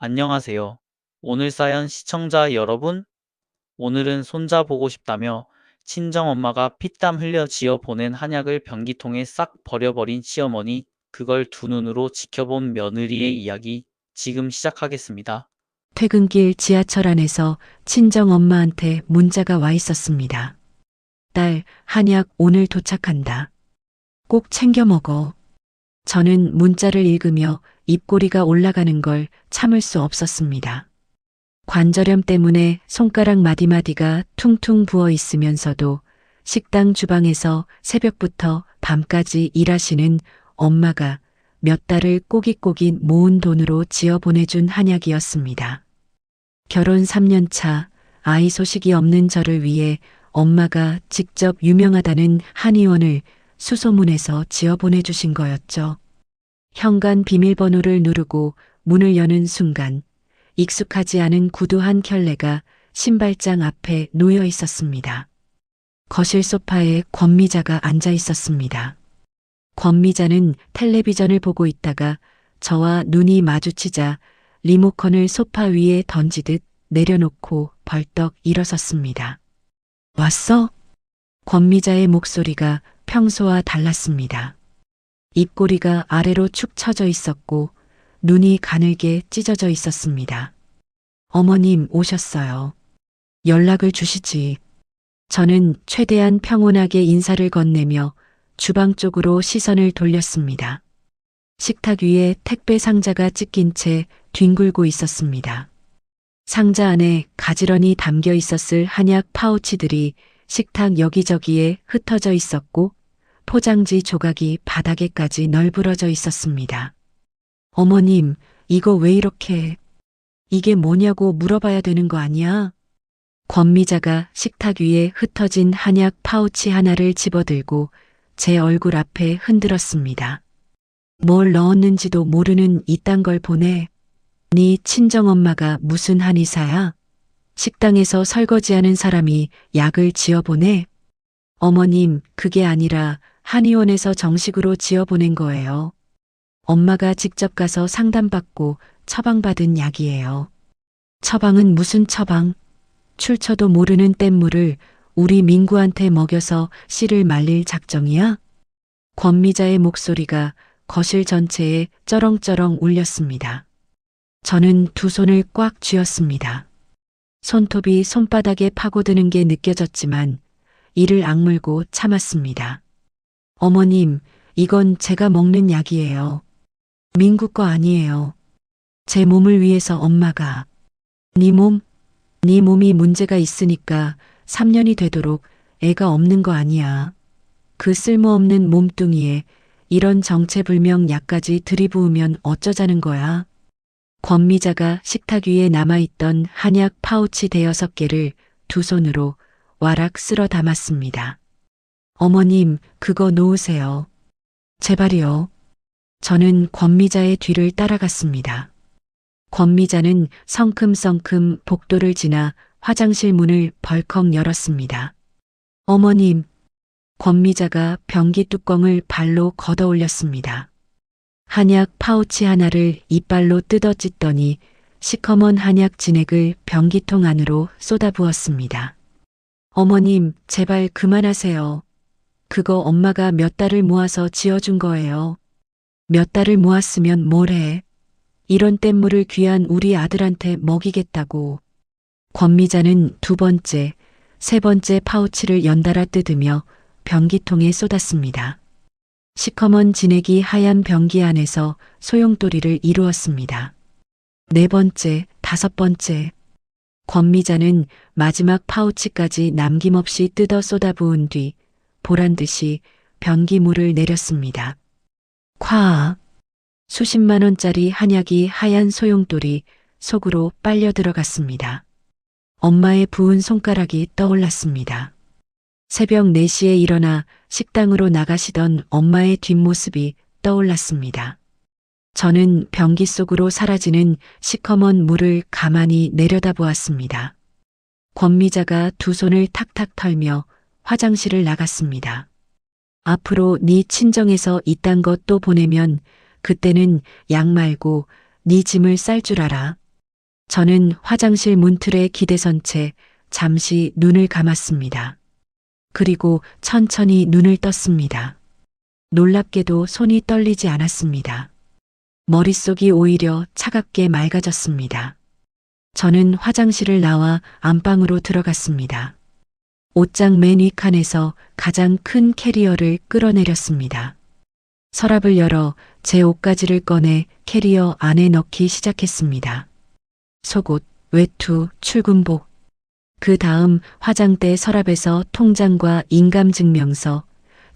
안녕하세요. 오늘 사연 시청자 여러분, 오늘은 손자 보고 싶다며 친정엄마가 피땀 흘려 지어 보낸 한약을 변기통에 싹 버려버린 시어머니, 그걸 두 눈으로 지켜본 며느리의 이야기 지금 시작하겠습니다. 퇴근길 지하철 안에서 친정엄마한테 문자가 와 있었습니다. 딸, 한약 오늘 도착한다. 꼭 챙겨 먹어. 저는 문자를 읽으며 입꼬리가 올라가는 걸 참을 수 없었습니다. 관절염 때문에 손가락 마디마디가 퉁퉁 부어 있으면서도 식당 주방에서 새벽부터 밤까지 일하시는 엄마가 몇 달을 꼬깃꼬깃 모은 돈으로 지어 보내준 한약이었습니다. 결혼 3년 차 아이 소식이 없는 저를 위해 엄마가 직접 유명하다는 한의원을 수소문해서 지어 보내주신 거였죠. 현관 비밀번호를 누르고 문을 여는 순간 익숙하지 않은 구두 한 켤레가 신발장 앞에 놓여 있었습니다. 거실 소파에 권미자가 앉아 있었습니다. 권미자는 텔레비전을 보고 있다가 저와 눈이 마주치자 리모컨을 소파 위에 던지듯 내려놓고 벌떡 일어섰습니다. 왔어? 권미자의 목소리가 평소와 달랐습니다. 입꼬리가 아래로 축 처져 있었고 눈이 가늘게 찢어져 있었습니다. 어머님 오셨어요. 연락을 주시지. 저는 최대한 평온하게 인사를 건네며 주방 쪽으로 시선을 돌렸습니다. 식탁 위에 택배 상자가 찢긴 채 뒹굴고 있었습니다. 상자 안에 가지런히 담겨 있었을 한약 파우치들이 식탁 여기저기에 흩어져 있었고 포장지 조각이 바닥에까지 널브러져 있었습니다. 어머님, 이거 왜 이렇게... 이게 뭐냐고 물어봐야 되는 거 아니야? 권미자가 식탁 위에 흩어진 한약 파우치 하나를 집어들고 제 얼굴 앞에 흔들었습니다. 뭘 넣었는지도 모르는 이딴 걸 보내. 네 친정엄마가 무슨 한의사야? 식당에서 설거지하는 사람이 약을 지어보내? 어머님, 그게 아니라 한의원에서 정식으로 지어보낸 거예요. 엄마가 직접 가서 상담받고 처방받은 약이에요. 처방은 무슨 처방? 출처도 모르는 뗏물을 우리 민구한테 먹여서 씨를 말릴 작정이야? 권미자의 목소리가 거실 전체에 쩌렁쩌렁 울렸습니다. 저는 두 손을 꽉 쥐었습니다. 손톱이 손바닥에 파고드는 게 느껴졌지만 이를 악물고 참았습니다. 어머님, 이건 제가 먹는 약이에요. 민구 거 아니에요. 제 몸을 위해서 엄마가. 네 몸? 네 몸이 문제가 있으니까 3년이 되도록 애가 없는 거 아니야. 그 쓸모없는 몸뚱이에 이런 정체불명 약까지 들이부으면 어쩌자는 거야. 권미자가 식탁 위에 남아있던 한약 파우치 6개를 두 손으로 와락 쓸어 담았습니다. 어머님, 그거 놓으세요. 제발이요. 저는 권미자의 뒤를 따라갔습니다. 권미자는 성큼성큼 복도를 지나 화장실 문을 벌컥 열었습니다. 어머님, 권미자가 변기 뚜껑을 발로 걷어 올렸습니다. 한약 파우치 하나를 이빨로 뜯어 찢더니 시커먼 한약 진액을 변기통 안으로 쏟아부었습니다. 어머님, 제발 그만하세요. 그거 엄마가 몇 달을 모아서 지어준 거예요. 몇 달을 모았으면 뭘 해. 이런 뗏물을 귀한 우리 아들한테 먹이겠다고. 권미자는 두 번째, 세 번째 파우치를 연달아 뜯으며 변기통에 쏟았습니다. 시커먼 진액이 하얀 변기 안에서 소용돌이를 이루었습니다. 네 번째, 다섯 번째. 권미자는 마지막 파우치까지 남김없이 뜯어 쏟아부은 뒤 보란듯이 변기물을 내렸습니다. 콱! 수십만 원짜리 한약이 하얀 소용돌이 속으로 빨려 들어갔습니다. 엄마의 부은 손가락이 떠올랐습니다. 새벽 4시에 일어나 식당으로 나가시던 엄마의 뒷모습이 떠올랐습니다. 저는 변기 속으로 사라지는 시커먼 물을 가만히 내려다보았습니다. 권미자가 두 손을 탁탁 털며 화장실을 나갔습니다. 앞으로 네 친정에서 이딴 것 또 보내면 그때는 약 말고 네 짐을 쌀 줄 알아. 저는 화장실 문틀에 기대선 채 잠시 눈을 감았습니다. 그리고 천천히 눈을 떴습니다. 놀랍게도 손이 떨리지 않았습니다. 머릿속이 오히려 차갑게 맑아졌습니다. 저는 화장실을 나와 안방으로 들어갔습니다. 옷장 맨 윗칸에서 가장 큰 캐리어를 끌어내렸습니다. 서랍을 열어 제 옷가지를 꺼내 캐리어 안에 넣기 시작했습니다. 속옷, 외투, 출근복. 그 다음 화장대 서랍에서 통장과 인감증명서,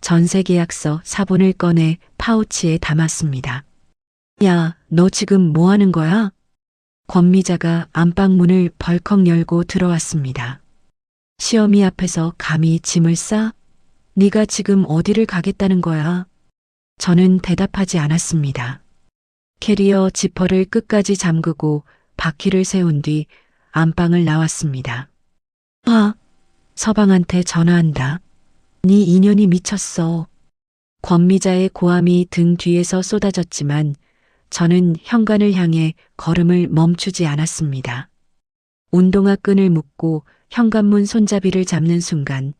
전세계약서, 사본을 꺼내 파우치에 담았습니다. 야, 너 지금 뭐 하는 거야? 권미자가 안방문을 벌컥 열고 들어왔습니다. 시어미 앞에서 감히 짐을 싸? 네가 지금 어디를 가겠다는 거야? 저는 대답하지 않았습니다. 캐리어 지퍼를 끝까지 잠그고 바퀴를 세운 뒤 안방을 나왔습니다. 서방한테 전화한다. 네 인연이 미쳤어. 권미자의 고함이 등 뒤에서 쏟아졌지만 저는 현관을 향해 걸음을 멈추지 않았습니다. 운동화 끈을 묶고 현관문 손잡이를 잡는 순간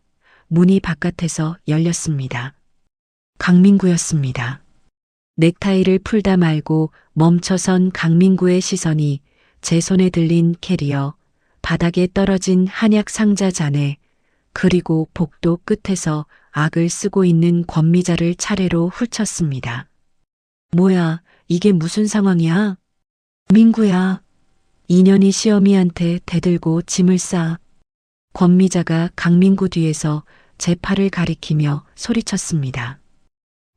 문이 바깥에서 열렸습니다. 강민구였습니다. 넥타이를 풀다 말고 멈춰선 강민구의 시선이 제 손에 들린 캐리어, 바닥에 떨어진 한약 상자 잔에, 그리고 복도 끝에서 악을 쓰고 있는 권미자를 차례로 훑쳤습니다. 뭐야, 이게 무슨 상황이야? 민구야. 인연이 시어미한테 대들고 짐을 싸. 권미자가 강민구 뒤에서 제 팔을 가리키며 소리쳤습니다.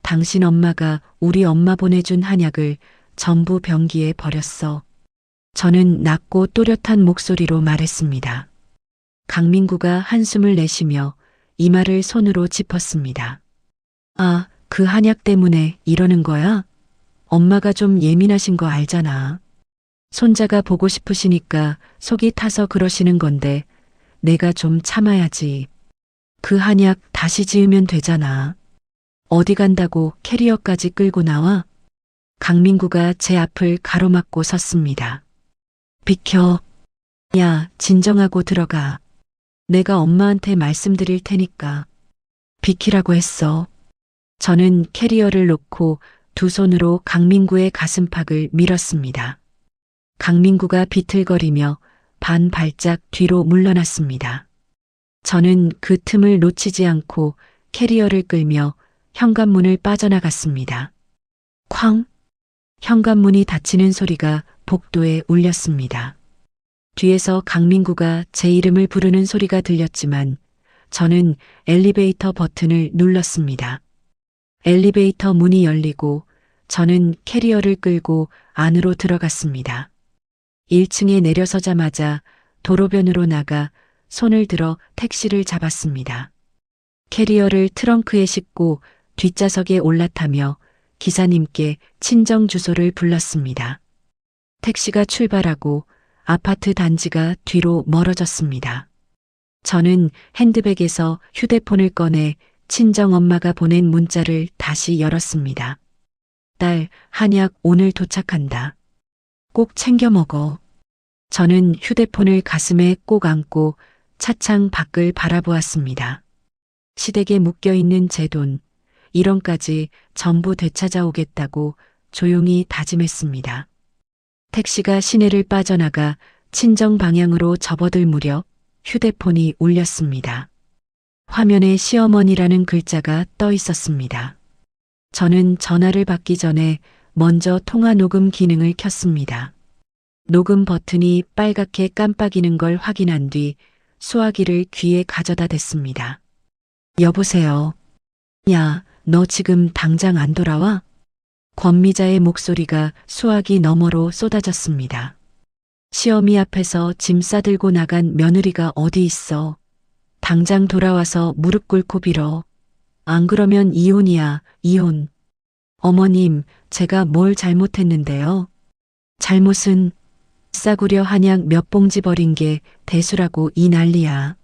당신 엄마가 우리 엄마 보내준 한약을 전부 변기에 버렸어. 저는 낮고 또렷한 목소리로 말했습니다. 강민구가 한숨을 내쉬며 이마를 손으로 짚었습니다. 아, 그 한약 때문에 이러는 거야? 엄마가 좀 예민하신 거 알잖아. 손자가 보고 싶으시니까 속이 타서 그러시는 건데 내가 좀 참아야지. 그 한약 다시 지으면 되잖아. 어디 간다고 캐리어까지 끌고 나와? 강민구가 제 앞을 가로막고 섰습니다. 비켜. 야, 진정하고 들어가. 내가 엄마한테 말씀드릴 테니까. 비키라고 했어. 저는 캐리어를 놓고 두 손으로 강민구의 가슴팍을 밀었습니다. 강민구가 비틀거리며 반 발짝 뒤로 물러났습니다. 저는 그 틈을 놓치지 않고 캐리어를 끌며 현관문을 빠져나갔습니다. 쾅! 현관문이 닫히는 소리가 복도에 울렸습니다. 뒤에서 강민구가 제 이름을 부르는 소리가 들렸지만 저는 엘리베이터 버튼을 눌렀습니다. 엘리베이터 문이 열리고 저는 캐리어를 끌고 안으로 들어갔습니다. 1층에 내려서자마자 도로변으로 나가 손을 들어 택시를 잡았습니다. 캐리어를 트렁크에 싣고 뒷좌석에 올라타며 기사님께 친정 주소를 불렀습니다. 택시가 출발하고 아파트 단지가 뒤로 멀어졌습니다. 저는 핸드백에서 휴대폰을 꺼내 친정 엄마가 보낸 문자를 다시 열었습니다. 딸, 한약 오늘 도착한다. 꼭 챙겨 먹어. 저는 휴대폰을 가슴에 꼭 안고 차창 밖을 바라보았습니다. 시댁에 묶여있는 제 돈, 1원까지 전부 되찾아오겠다고 조용히 다짐했습니다. 택시가 시내를 빠져나가 친정 방향으로 접어들 무렵 휴대폰이 울렸습니다. 화면에 시어머니라는 글자가 떠 있었습니다. 저는 전화를 받기 전에 먼저 통화 녹음 기능을 켰습니다. 녹음 버튼이 빨갛게 깜빡이는 걸 확인한 뒤 수화기를 귀에 가져다 댔습니다. 여보세요. 야, 너 지금 당장 안 돌아와? 권미자의 목소리가 수화기 너머로 쏟아졌습니다. 시어미 앞에서 짐 싸들고 나간 며느리가 어디 있어? 당장 돌아와서 무릎 꿇고 빌어. 안 그러면 이혼이야, 이혼. 어머님, 제가 뭘 잘못했는데요? 잘못은 싸구려 한약 몇 봉지 버린 게 대수라고 이 난리야.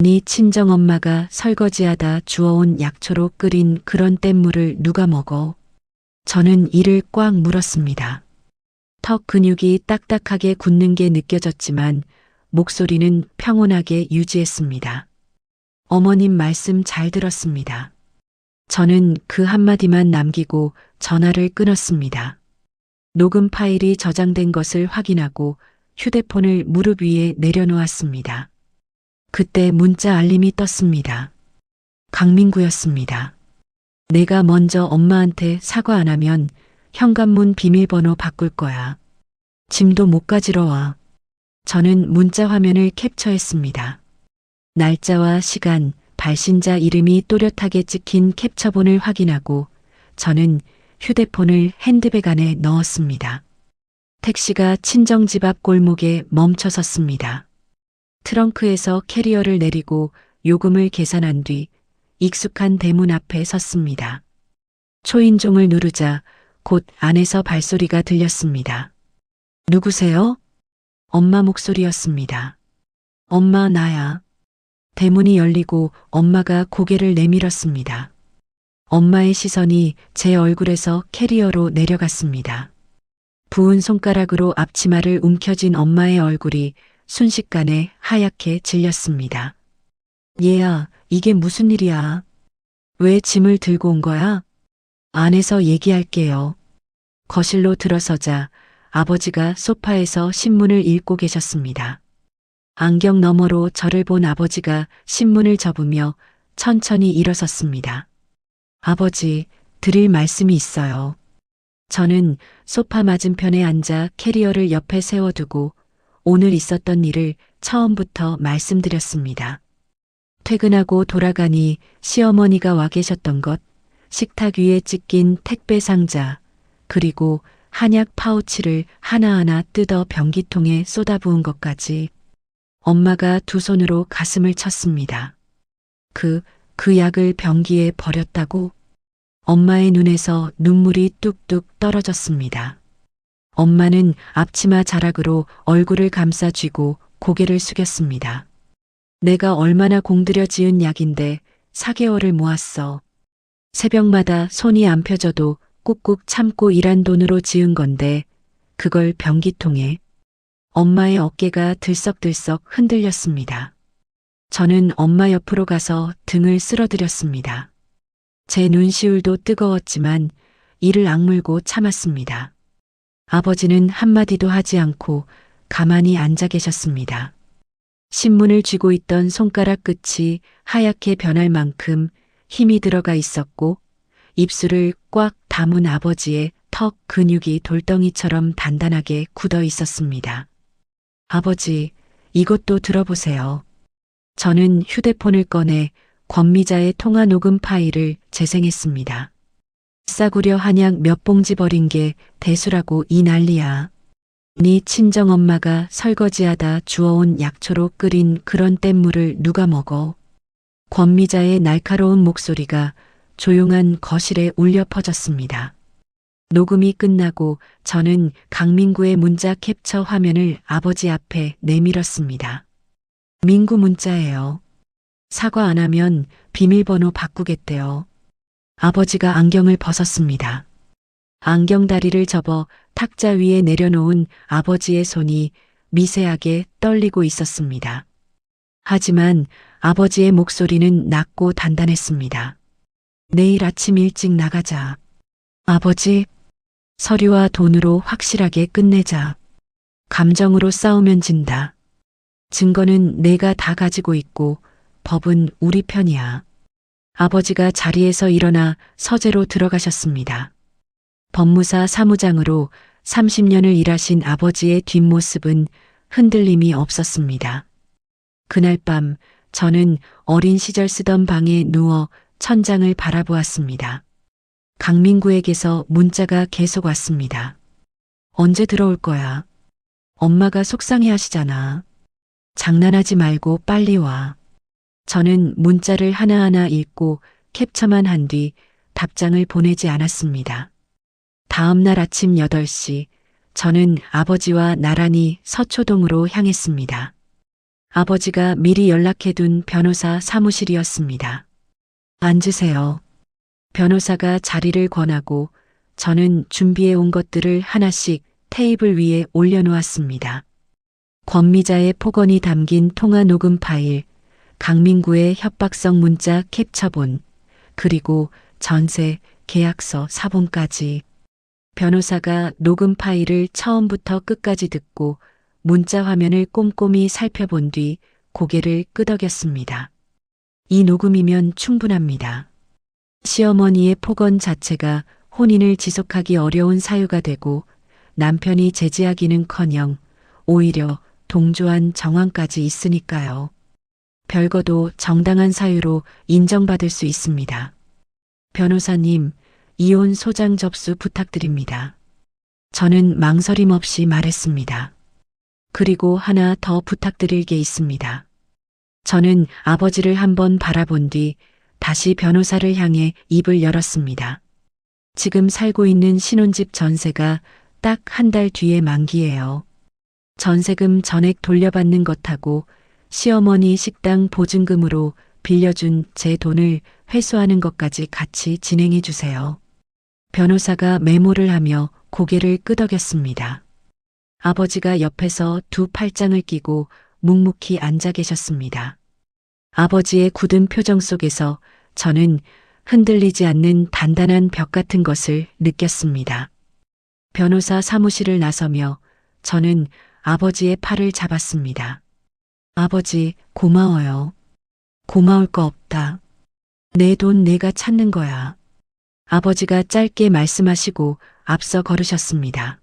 네 친정엄마가 설거지하다 주워온 약초로 끓인 그런 뗏물을 누가 먹어? 저는 이를 꽉 물었습니다. 턱 근육이 딱딱하게 굳는 게 느껴졌지만 목소리는 평온하게 유지했습니다. 어머님 말씀 잘 들었습니다. 저는 그 한마디만 남기고 전화를 끊었습니다. 녹음 파일이 저장된 것을 확인하고 휴대폰을 무릎 위에 내려놓았습니다. 그때 문자 알림이 떴습니다. 강민구였습니다. 내가 먼저 엄마한테 사과 안 하면 현관문 비밀번호 바꿀 거야. 짐도 못 가지러 와. 저는 문자 화면을 캡처했습니다. 날짜와 시간, 발신자 이름이 또렷하게 찍힌 캡처본을 확인하고 저는 휴대폰을 핸드백 안에 넣었습니다. 택시가 친정집 앞 골목에 멈춰 섰습니다. 트렁크에서 캐리어를 내리고 요금을 계산한 뒤 익숙한 대문 앞에 섰습니다. 초인종을 누르자 곧 안에서 발소리가 들렸습니다. 누구세요? 엄마 목소리였습니다. 엄마 나야. 대문이 열리고 엄마가 고개를 내밀었습니다. 엄마의 시선이 제 얼굴에서 캐리어로 내려갔습니다. 부은 손가락으로 앞치마를 움켜쥔 엄마의 얼굴이 순식간에 하얗게 질렸습니다. 얘야, 이게 무슨 일이야? 왜 짐을 들고 온 거야? 안에서 얘기할게요. 거실로 들어서자 아버지가 소파에서 신문을 읽고 계셨습니다. 안경 너머로 저를 본 아버지가 신문을 접으며 천천히 일어섰습니다. 아버지, 드릴 말씀이 있어요. 저는 소파 맞은편에 앉아 캐리어를 옆에 세워두고 오늘 있었던 일을 처음부터 말씀드렸습니다. 퇴근하고 돌아가니 시어머니가 와 계셨던 것, 식탁 위에 찢긴 택배 상자, 그리고 한약 파우치를 하나하나 뜯어 변기통에 쏟아부은 것까지 엄마가 두 손으로 가슴을 쳤습니다. 그 약을 변기에 버렸다고? 엄마의 눈에서 눈물이 뚝뚝 떨어졌습니다. 엄마는 앞치마 자락으로 얼굴을 감싸 쥐고 고개를 숙였습니다. 내가 얼마나 공들여 지은 약인데 4개월을 모았어. 새벽마다 손이 안 펴져도 꾹꾹 참고 일한 돈으로 지은 건데 그걸 변기통에. 엄마의 어깨가 들썩들썩 흔들렸습니다. 저는 엄마 옆으로 가서 등을 쓸어드렸습니다. 제 눈시울도 뜨거웠지만 이를 악물고 참았습니다. 아버지는 한마디도 하지 않고 가만히 앉아 계셨습니다. 신문을 쥐고 있던 손가락 끝이 하얗게 변할 만큼 힘이 들어가 있었고 입술을 꽉 다문 아버지의 턱 근육이 돌덩이처럼 단단하게 굳어 있었습니다. 아버지, 이것도 들어보세요. 저는 휴대폰을 꺼내 권미자의 통화 녹음 파일을 재생했습니다. 싸구려 한약 몇 봉지 버린 게 대수라고 이 난리야. 네 친정엄마가 설거지하다 주워온 약초로 끓인 그런 뗏물을 누가 먹어. 권미자의 날카로운 목소리가 조용한 거실에 울려 퍼졌습니다. 녹음이 끝나고 저는 강민구의 문자 캡처 화면을 아버지 앞에 내밀었습니다. 민구 문자예요. 사과 안 하면 비밀번호 바꾸겠대요. 아버지가 안경을 벗었습니다. 안경다리를 접어 탁자 위에 내려놓은 아버지의 손이 미세하게 떨리고 있었습니다. 하지만 아버지의 목소리는 낮고 단단했습니다. 내일 아침 일찍 나가자. 아버지, 서류와 돈으로 확실하게 끝내자. 감정으로 싸우면 진다. 증거는 내가 다 가지고 있고 법은 우리 편이야. 아버지가 자리에서 일어나 서재로 들어가셨습니다. 법무사 사무장으로 30년을 일하신 아버지의 뒷모습은 흔들림이 없었습니다. 그날 밤 저는 어린 시절 쓰던 방에 누워 천장을 바라보았습니다. 강민구에게서 문자가 계속 왔습니다. 언제 들어올 거야? 엄마가 속상해 하시잖아. 장난하지 말고 빨리 와. 저는 문자를 하나하나 읽고 캡처만 한 뒤 답장을 보내지 않았습니다. 다음 날 아침 8시 저는 아버지와 나란히 서초동으로 향했습니다. 아버지가 미리 연락해둔 변호사 사무실이었습니다. 앉으세요. 변호사가 자리를 권하고 저는 준비해 온 것들을 하나씩 테이블 위에 올려놓았습니다. 권미자의 폭언이 담긴 통화 녹음 파일, 강민구의 협박성 문자 캡처본, 그리고 전세 계약서 사본까지. 변호사가 녹음 파일을 처음부터 끝까지 듣고 문자 화면을 꼼꼼히 살펴본 뒤 고개를 끄덕였습니다. 이 녹음이면 충분합니다. 시어머니의 폭언 자체가 혼인을 지속하기 어려운 사유가 되고 남편이 제지하기는커녕 오히려 동조한 정황까지 있으니까요. 별거도 정당한 사유로 인정받을 수 있습니다. 변호사님, 이혼 소장 접수 부탁드립니다. 저는 망설임 없이 말했습니다. 그리고 하나 더 부탁드릴 게 있습니다. 저는 아버지를 한번 바라본 뒤 다시 변호사를 향해 입을 열었습니다. 지금 살고 있는 신혼집 전세가 딱 한 달 뒤에 만기예요. 전세금 전액 돌려받는 것하고 시어머니 식당 보증금으로 빌려준 제 돈을 회수하는 것까지 같이 진행해 주세요. 변호사가 메모를 하며 고개를 끄덕였습니다. 아버지가 옆에서 두 팔짱을 끼고 묵묵히 앉아 계셨습니다. 아버지의 굳은 표정 속에서 저는 흔들리지 않는 단단한 벽 같은 것을 느꼈습니다. 변호사 사무실을 나서며 저는 아버지의 팔을 잡았습니다. 아버지, 고마워요. 고마울 거 없다. 내 돈 내가 찾는 거야. 아버지가 짧게 말씀하시고 앞서 걸으셨습니다.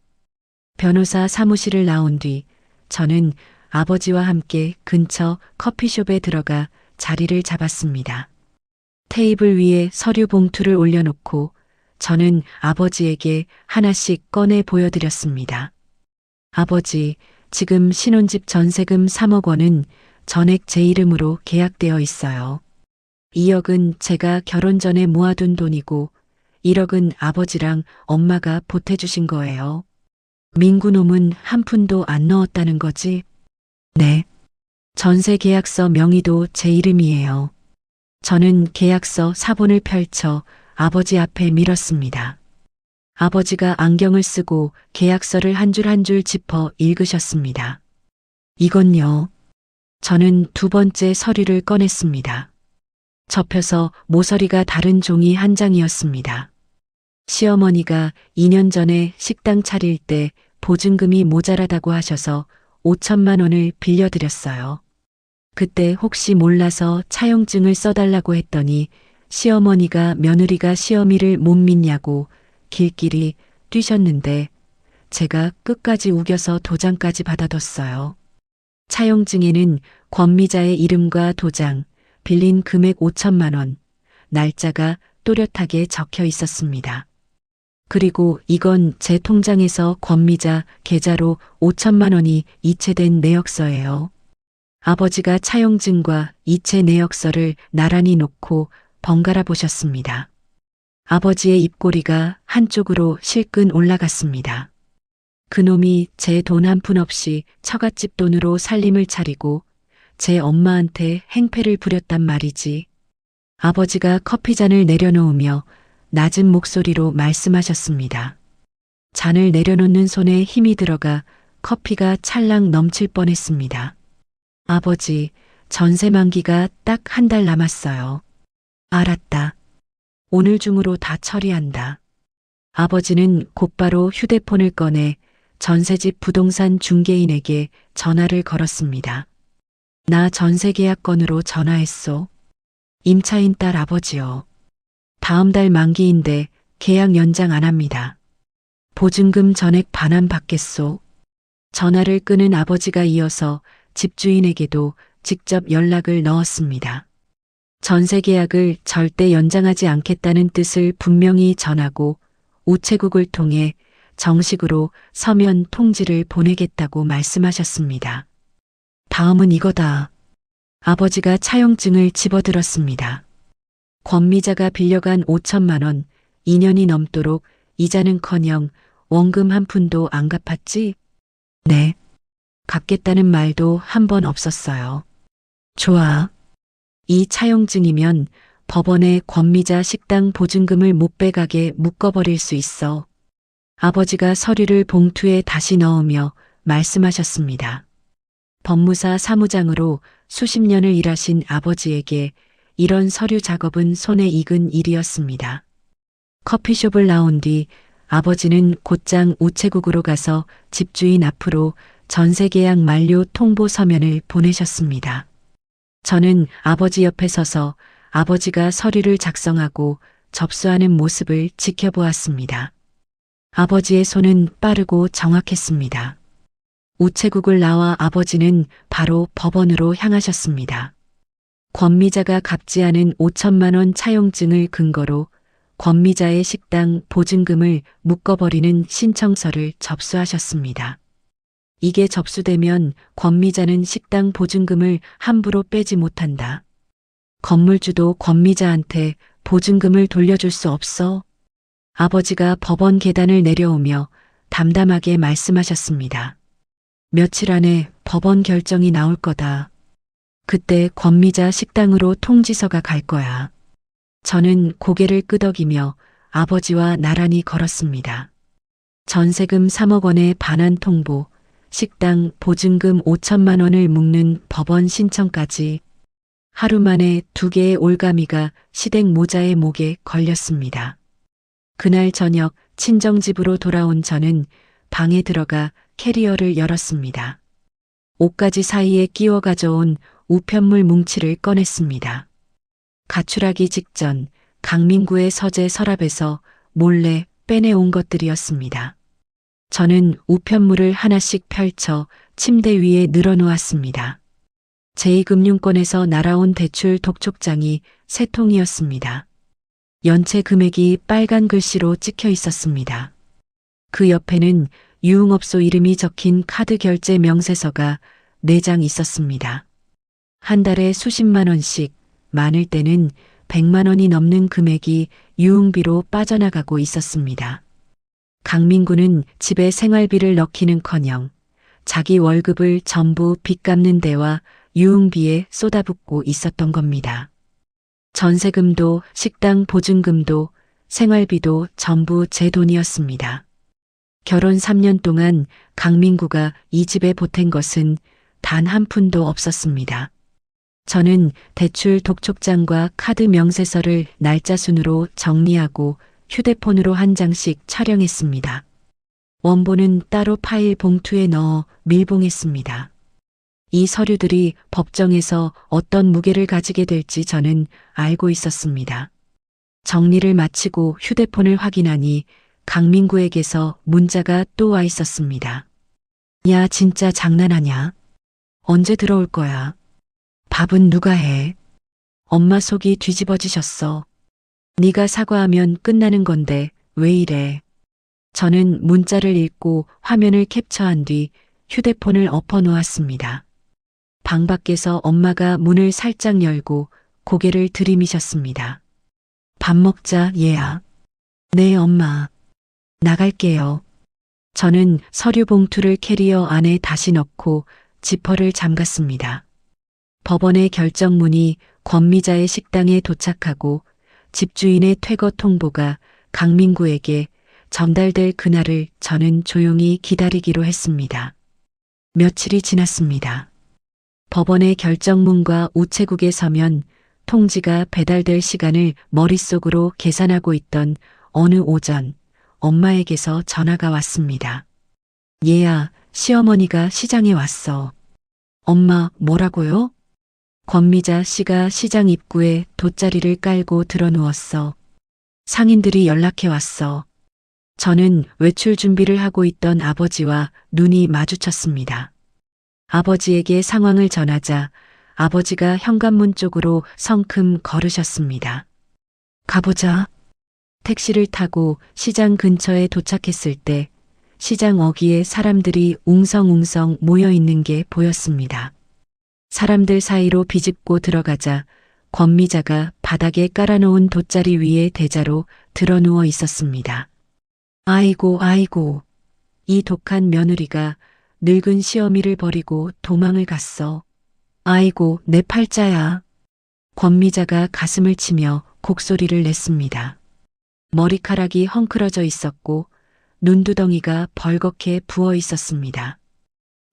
변호사 사무실을 나온 뒤 저는 아버지와 함께 근처 커피숍에 들어가 자리를 잡았습니다. 테이블 위에 서류 봉투를 올려놓고 저는 아버지에게 하나씩 꺼내 보여드렸습니다. 아버지, 지금 신혼집 전세금 3억 원은 전액 제 이름으로 계약되어 있어요. 2억은 제가 결혼 전에 모아둔 돈이고 1억은 아버지랑 엄마가 보태주신 거예요. 민구놈은 한 푼도 안 넣었다는 거지? 네. 전세 계약서 명의도 제 이름이에요. 저는 계약서 사본을 펼쳐 아버지 앞에 밀었습니다. 아버지가 안경을 쓰고 계약서를 한 줄 한 줄 짚어 읽으셨습니다. 이건요. 저는 두 번째 서류를 꺼냈습니다. 접혀서 모서리가 다른 종이 한 장이었습니다. 시어머니가 2년 전에 식당 차릴 때 보증금이 모자라다고 하셔서 5천만 원을 빌려드렸어요. 그때 혹시 몰라서 차용증을 써달라고 했더니 시어머니가 며느리가 시어미를 못 믿냐고 길길이 뛰셨는데 제가 끝까지 우겨서 도장까지 받아뒀어요. 차용증에는 권미자의 이름과 도장, 빌린 금액 5천만 원, 날짜가 또렷하게 적혀 있었습니다. 그리고 이건 제 통장에서 권미자 계좌로 5천만 원이 이체된 내역서예요. 아버지가 차용증과 이체 내역서를 나란히 놓고 번갈아 보셨습니다. 아버지의 입꼬리가 한쪽으로 실끈 올라갔습니다. 그놈이 제 돈 한 푼 없이 처갓집 돈으로 살림을 차리고 제 엄마한테 행패를 부렸단 말이지. 아버지가 커피잔을 내려놓으며 낮은 목소리로 말씀하셨습니다. 잔을 내려놓는 손에 힘이 들어가 커피가 찰랑 넘칠 뻔했습니다. 아버지, 전세 만기가 딱 한 달 남았어요. 알았다. 오늘 중으로 다 처리한다. 아버지는 곧바로 휴대폰을 꺼내 전세집 부동산 중개인에게 전화를 걸었습니다. 나 전세 계약건으로 전화했소. 임차인 딸 아버지요. 다음 달 만기인데 계약 연장 안 합니다. 보증금 전액 반환 받겠소. 전화를 끊은 아버지가 이어서 집주인에게도 직접 연락을 넣었습니다. 전세 계약을 절대 연장하지 않겠다는 뜻을 분명히 전하고 우체국을 통해 정식으로 서면 통지를 보내겠다고 말씀하셨습니다. 다음은 이거다. 아버지가 차용증을 집어들었습니다. 권미자가 빌려간 5천만 원, 2년이 넘도록 이자는커녕 원금 한 푼도 안 갚았지? 네. 갚겠다는 말도 한 번 없었어요. 좋아. 이 차용증이면 법원에 권미자 식당 보증금을 못 빼가게 묶어버릴 수 있어. 아버지가 서류를 봉투에 다시 넣으며 말씀하셨습니다. 법무사 사무장으로 수십 년을 일하신 아버지에게 이런 서류 작업은 손에 익은 일이었습니다. 커피숍을 나온 뒤 아버지는 곧장 우체국으로 가서 집주인 앞으로 전세 계약 만료 통보 서면을 보내셨습니다. 저는 아버지 옆에 서서 아버지가 서류를 작성하고 접수하는 모습을 지켜보았습니다. 아버지의 손은 빠르고 정확했습니다. 우체국을 나와 아버지는 바로 법원으로 향하셨습니다. 권미자가 갚지 않은 5천만 원 차용증을 근거로 권미자의 식당 보증금을 묶어버리는 신청서를 접수하셨습니다. 이게 접수되면 권미자는 식당 보증금을 함부로 빼지 못한다. 건물주도 권미자한테 보증금을 돌려줄 수 없어. 아버지가 법원 계단을 내려오며 담담하게 말씀하셨습니다. 며칠 안에 법원 결정이 나올 거다. 그때 권미자 식당으로 통지서가 갈 거야. 저는 고개를 끄덕이며 아버지와 나란히 걸었습니다. 전세금 3억 원의 반환 통보, 식당 보증금 5천만 원을 묶는 법원 신청까지 하루 만에 2개의 올가미가 시댁 모자의 목에 걸렸습니다. 그날 저녁 친정집으로 돌아온 저는 방에 들어가 캐리어를 열었습니다. 옷가지 사이에 끼워 가져온 우편물 뭉치를 꺼냈습니다. 가출하기 직전 강민구의 서재 서랍에서 몰래 빼내온 것들이었습니다. 저는 우편물을 하나씩 펼쳐 침대 위에 늘어놓았습니다. 제2금융권에서 날아온 대출 독촉장이 3통이었습니다. 연체 금액이 빨간 글씨로 찍혀 있었습니다. 그 옆에는 유흥업소 이름이 적힌 카드 결제 명세서가 4장 있었습니다. 한 달에 수십만 원씩, 많을 때는 100만 원이 넘는 금액이 유흥비로 빠져나가고 있었습니다. 강민구는 집에 생활비를 넣기는커녕 자기 월급을 전부 빚 갚는 데와 유흥비에 쏟아붓고 있었던 겁니다. 전세금도 식당 보증금도 생활비도 전부 제 돈이었습니다. 결혼 3년 동안 강민구가 이 집에 보탠 것은 단 한 푼도 없었습니다. 저는 대출 독촉장과 카드 명세서를 날짜 순으로 정리하고 휴대폰으로 한 장씩 촬영했습니다. 원본은 따로 파일 봉투에 넣어 밀봉했습니다. 이 서류들이 법정에서 어떤 무게를 가지게 될지 저는 알고 있었습니다. 정리를 마치고 휴대폰을 확인하니 강민구에게서 문자가 또 와 있었습니다. 야, 진짜 장난하냐? 언제 들어올 거야? 밥은 누가 해? 엄마 속이 뒤집어지셨어. 네가 사과하면 끝나는 건데 왜 이래? 저는 문자를 읽고 화면을 캡처한 뒤 휴대폰을 엎어 놓았습니다. 방 밖에서 엄마가 문을 살짝 열고 고개를 들이미셨습니다. 밥 먹자, 얘야. 네, 엄마. 나갈게요. 저는 서류 봉투를 캐리어 안에 다시 넣고 지퍼를 잠갔습니다. 법원의 결정문이 권미자의 식당에 도착하고 집주인의 퇴거 통보가 강민구에게 전달될 그날을 저는 조용히 기다리기로 했습니다. 며칠이 지났습니다. 법원의 결정문과 우체국에 서면 통지가 배달될 시간을 머릿속으로 계산하고 있던 어느 오전 엄마에게서 전화가 왔습니다. 얘야, 시어머니가 시장에 왔어. 엄마, 뭐라고요? 권미자 씨가 시장 입구에 돗자리를 깔고 드러누웠어. 상인들이 연락해 왔어. 저는 외출 준비를 하고 있던 아버지와 눈이 마주쳤습니다. 아버지에게 상황을 전하자 아버지가 현관문 쪽으로 성큼 걸으셨습니다. 가보자. 택시를 타고 시장 근처에 도착했을 때 시장 어귀에 사람들이 웅성웅성 모여 있는 게 보였습니다. 사람들 사이로 비집고 들어가자 권미자가 바닥에 깔아놓은 돗자리 위에 대자로 드러누워 있었습니다. 아이고, 아이고. 이 독한 며느리가 늙은 시어미를 버리고 도망을 갔어. 아이고, 내 팔자야. 권미자가 가슴을 치며 곡소리를 냈습니다. 머리카락이 헝클어져 있었고 눈두덩이가 벌겋게 부어 있었습니다.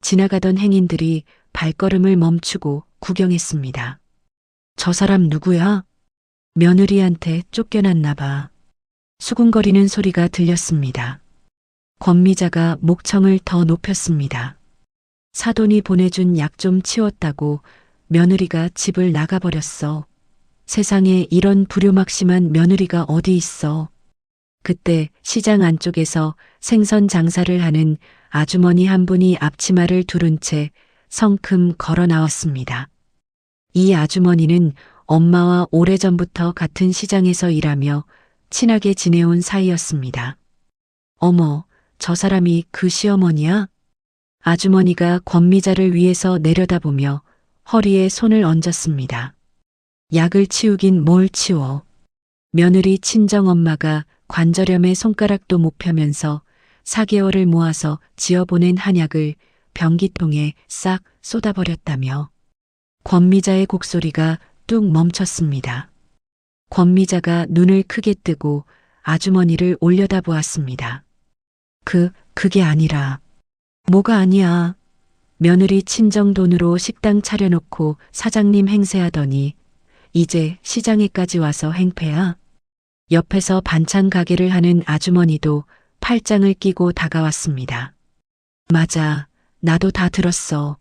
지나가던 행인들이 발걸음을 멈추고 구경했습니다. 저 사람 누구야? 며느리한테 쫓겨났나 봐. 수군거리는 소리가 들렸습니다. 권미자가 목청을 더 높였습니다. 사돈이 보내준 약 좀 치웠다고 며느리가 집을 나가버렸어. 세상에 이런 불효막심한 며느리가 어디 있어. 그때 시장 안쪽에서 생선 장사를 하는 아주머니 한 분이 앞치마를 두른 채 성큼 걸어 나왔습니다. 이 아주머니는 엄마와 오래전부터 같은 시장에서 일하며 친하게 지내온 사이였습니다. 어머, 저 사람이 그 시어머니야? 아주머니가 권미자를 위해서 내려다보며 허리에 손을 얹었습니다. 약을 치우긴 뭘 치워. 며느리 친정엄마가 관절염에 손가락도 못 펴면서 4개월을 모아서 지어보낸 한약을 변기통에 싹 쏟아버렸다며. 권미자의 곡소리가 뚝 멈췄습니다. 권미자가 눈을 크게 뜨고 아주머니를 올려다보았습니다. 그게 아니라. 뭐가 아니야. 며느리 친정 돈으로 식당 차려놓고 사장님 행세하더니 이제 시장에까지 와서 행패야? 옆에서 반찬 가게를 하는 아주머니도 팔짱을 끼고 다가왔습니다. 맞아, 나도 다 들었어.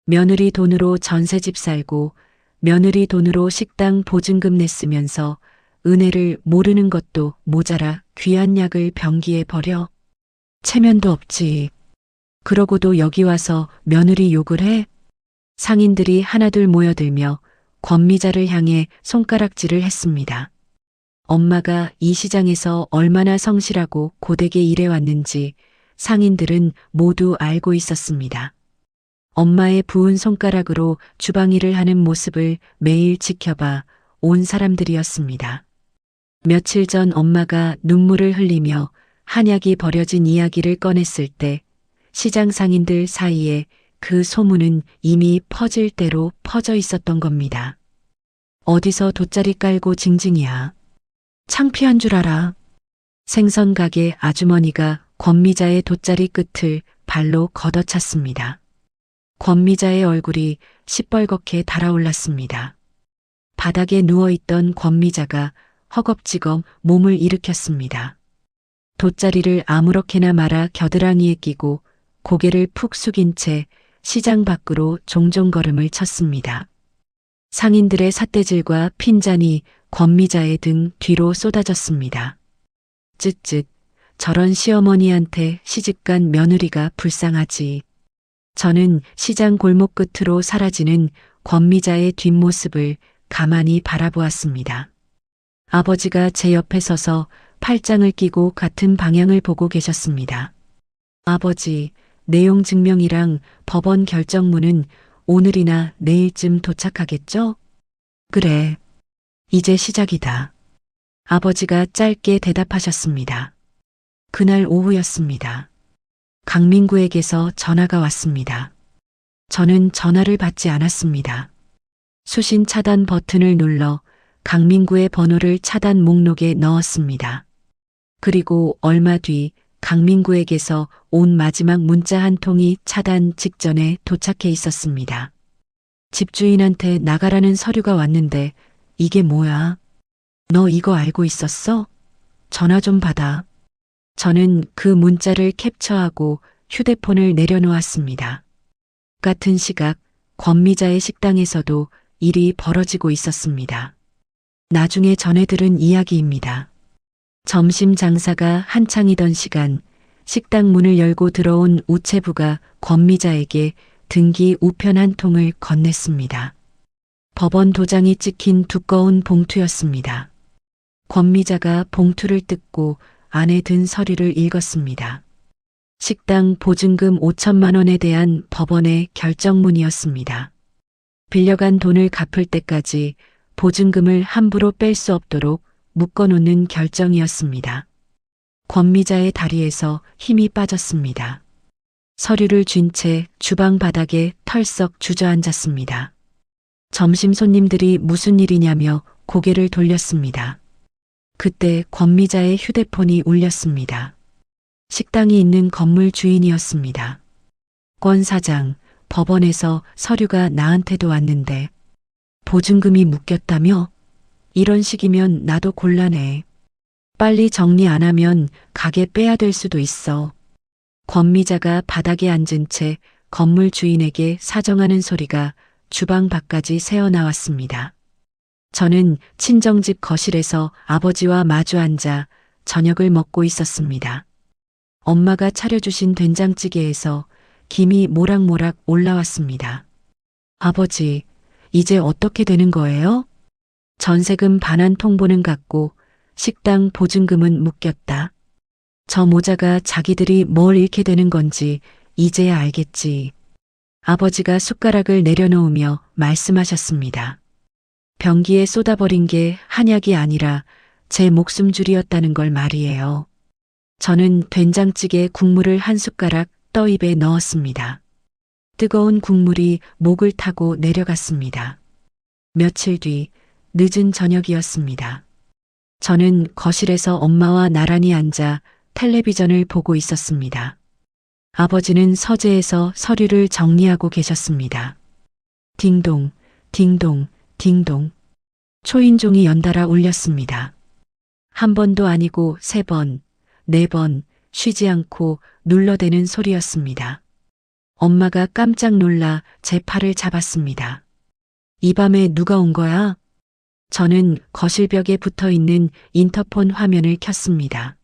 며느리 돈으로 전셋집 살고 며느리 돈으로 식당 보증금 냈으면서 은혜를 모르는 것도 모자라 귀한 약을 변기에 버려? 체면도 없지. 그러고도 여기 와서 며느리 욕을 해? 상인들이 하나둘 모여들며 권미자를 향해 손가락질을 했습니다. 엄마가 이 시장에서 얼마나 성실하고 고되게 일해왔는지 상인들은 모두 알고 있었습니다. 엄마의 부은 손가락으로 주방 일을 하는 모습을 매일 지켜봐 온 사람들이었습니다. 며칠 전 엄마가 눈물을 흘리며 한약이 버려진 이야기를 꺼냈을 때 시장 상인들 사이에 그 소문은 이미 퍼질 대로 퍼져 있었던 겁니다. 어디서 돗자리 깔고 징징이야. 창피한 줄 알아. 생선 가게 아주머니가 권미자의 돗자리 끝을 발로 걷어찼습니다. 권미자의 얼굴이 시뻘겋게 달아올랐습니다. 바닥에 누워있던 권미자가 허겁지겁 몸을 일으켰습니다. 돗자리를 아무렇게나 말아 겨드랑이에 끼고 고개를 푹 숙인 채 시장 밖으로 종종 걸음을 쳤습니다. 상인들의 삿대질과 핀잔이 권미자의 등 뒤로 쏟아졌습니다. 쯧쯧, 저런 시어머니한테 시집간 며느리가 불쌍하지. 저는 시장 골목 끝으로 사라지는 권미자의 뒷모습을 가만히 바라보았습니다. 아버지가 제 옆에 서서 팔짱을 끼고 같은 방향을 보고 계셨습니다. 아버지, 내용 증명이랑 법원 결정문은 오늘이나 내일쯤 도착하겠죠? 그래. 이제 시작이다. 아버지가 짧게 대답하셨습니다. 그날 오후였습니다. 강민구에게서 전화가 왔습니다. 저는 전화를 받지 않았습니다. 수신 차단 버튼을 눌러 강민구의 번호를 차단 목록에 넣었습니다. 그리고 얼마 뒤 강민구에게서 온 마지막 문자 한 통이 차단 직전에 도착해 있었습니다. 집주인한테 나가라는 서류가 왔는데 이게 뭐야? 너 이거 알고 있었어? 전화 좀 받아. 저는 그 문자를 캡처하고 휴대폰을 내려놓았습니다. 같은 시각 권미자의 식당에서도 일이 벌어지고 있었습니다. 나중에 전해 들은 이야기입니다. 점심 장사가 한창이던 시간 식당 문을 열고 들어온 우체부가 권미자에게 등기 우편 한 통을 건넸습니다. 법원 도장이 찍힌 두꺼운 봉투였습니다. 권미자가 봉투를 뜯고 안에 든 서류를 읽었습니다. 식당 보증금 5천만 원에 대한 법원의 결정문이었습니다. 빌려간 돈을 갚을 때까지 보증금을 함부로 뺄 수 없도록 묶어놓는 결정이었습니다. 권미자의 다리에서 힘이 빠졌습니다. 서류를 쥔 채 주방 바닥에 털썩 주저앉았습니다. 점심 손님들이 무슨 일이냐며 고개를 돌렸습니다. 그때 권미자의 휴대폰이 울렸습니다. 식당이 있는 건물 주인이었습니다. 권 사장, 법원에서 서류가 나한테도 왔는데 보증금이 묶였다며? 이런 식이면 나도 곤란해. 빨리 정리 안 하면 가게 빼야 될 수도 있어. 권미자가 바닥에 앉은 채 건물 주인에게 사정하는 소리가 주방 밖까지 새어나왔습니다. 저는 친정집 거실에서 아버지와 마주 앉아 저녁을 먹고 있었습니다. 엄마가 차려주신 된장찌개에서 김이 모락모락 올라왔습니다. 아버지, 이제 어떻게 되는 거예요? 전세금 반환 통보는 갔고 식당 보증금은 묶였다. 저 모자가 자기들이 뭘 잃게 되는 건지 이제야 알겠지. 아버지가 숟가락을 내려놓으며 말씀하셨습니다. 변기에 쏟아버린 게 한약이 아니라 제 목숨줄이었다는 걸 말이에요. 저는 된장찌개 국물을 한 숟가락 떠입에 넣었습니다. 뜨거운 국물이 목을 타고 내려갔습니다. 며칠 뒤 늦은 저녁이었습니다. 저는 거실에서 엄마와 나란히 앉아 텔레비전을 보고 있었습니다. 아버지는 서재에서 서류를 정리하고 계셨습니다. 딩동, 딩동, 딩동. 초인종이 연달아 울렸습니다. 한 번도 아니고 3번, 4번 쉬지 않고 눌러대는 소리였습니다. 엄마가 깜짝 놀라 제 팔을 잡았습니다. 이 밤에 누가 온 거야? 저는 거실벽에 붙어 있는 인터폰 화면을 켰습니다.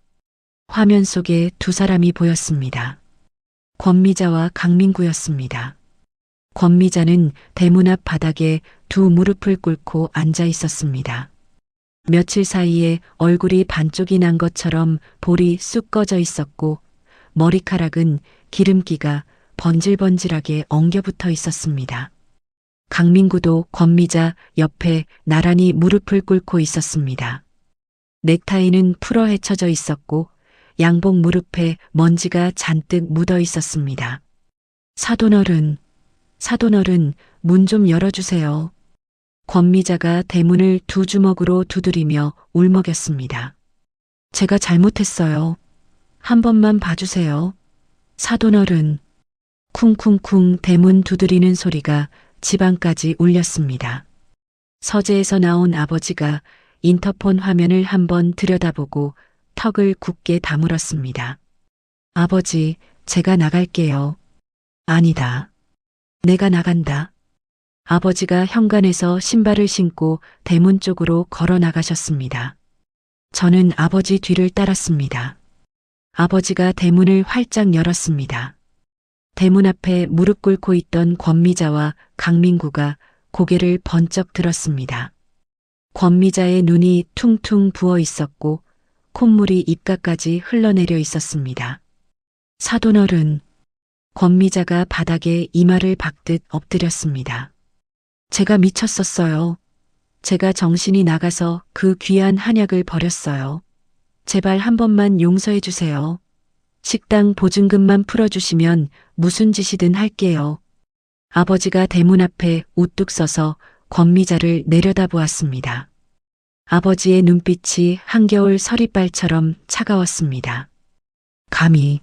화면 속에 2사람이 보였습니다. 권미자와 강민구였습니다. 권미자는 대문 앞 바닥에 2 무릎을 꿇고 앉아 있었습니다. 며칠 사이에 얼굴이 반쪽이 난 것처럼 볼이 쑥 꺼져 있었고 머리카락은 기름기가 번질번질하게 엉겨붙어 있었습니다. 강민구도 권미자 옆에 나란히 무릎을 꿇고 있었습니다. 넥타이는 풀어 헤쳐져 있었고 양복 무릎에 먼지가 잔뜩 묻어 있었습니다. 사돈어른, 사돈어른, 문 좀 열어주세요. 권미자가 대문을 2 주먹으로 두드리며 울먹였습니다. 제가 잘못했어요. 한 번만 봐주세요. 사돈어른. 쿵쿵쿵 대문 두드리는 소리가 집안까지 울렸습니다. 서재에서 나온 아버지가 인터폰 화면을 한번 들여다보고 턱을 굳게 다물었습니다. 아버지, 제가 나갈게요. 아니다. 내가 나간다. 아버지가 현관에서 신발을 신고 대문 쪽으로 걸어 나가셨습니다. 저는 아버지 뒤를 따랐습니다. 아버지가 대문을 활짝 열었습니다. 대문 앞에 무릎 꿇고 있던 권미자와 강민구가 고개를 번쩍 들었습니다. 권미자의 눈이 퉁퉁 부어 있었고 콧물이 입가까지 흘러내려 있었습니다. 사돈어른. 권미자가 바닥에 이마를 박듯 엎드렸습니다. 제가 미쳤었어요. 제가 정신이 나가서 그 귀한 한약을 버렸어요. 제발 한 번만 용서해 주세요. 식당 보증금만 풀어주시면 무슨 짓이든 할게요. 아버지가 대문 앞에 우뚝 서서 권미자를 내려다보았습니다. 아버지의 눈빛이 한겨울 서리빨처럼 차가웠습니다. 감히.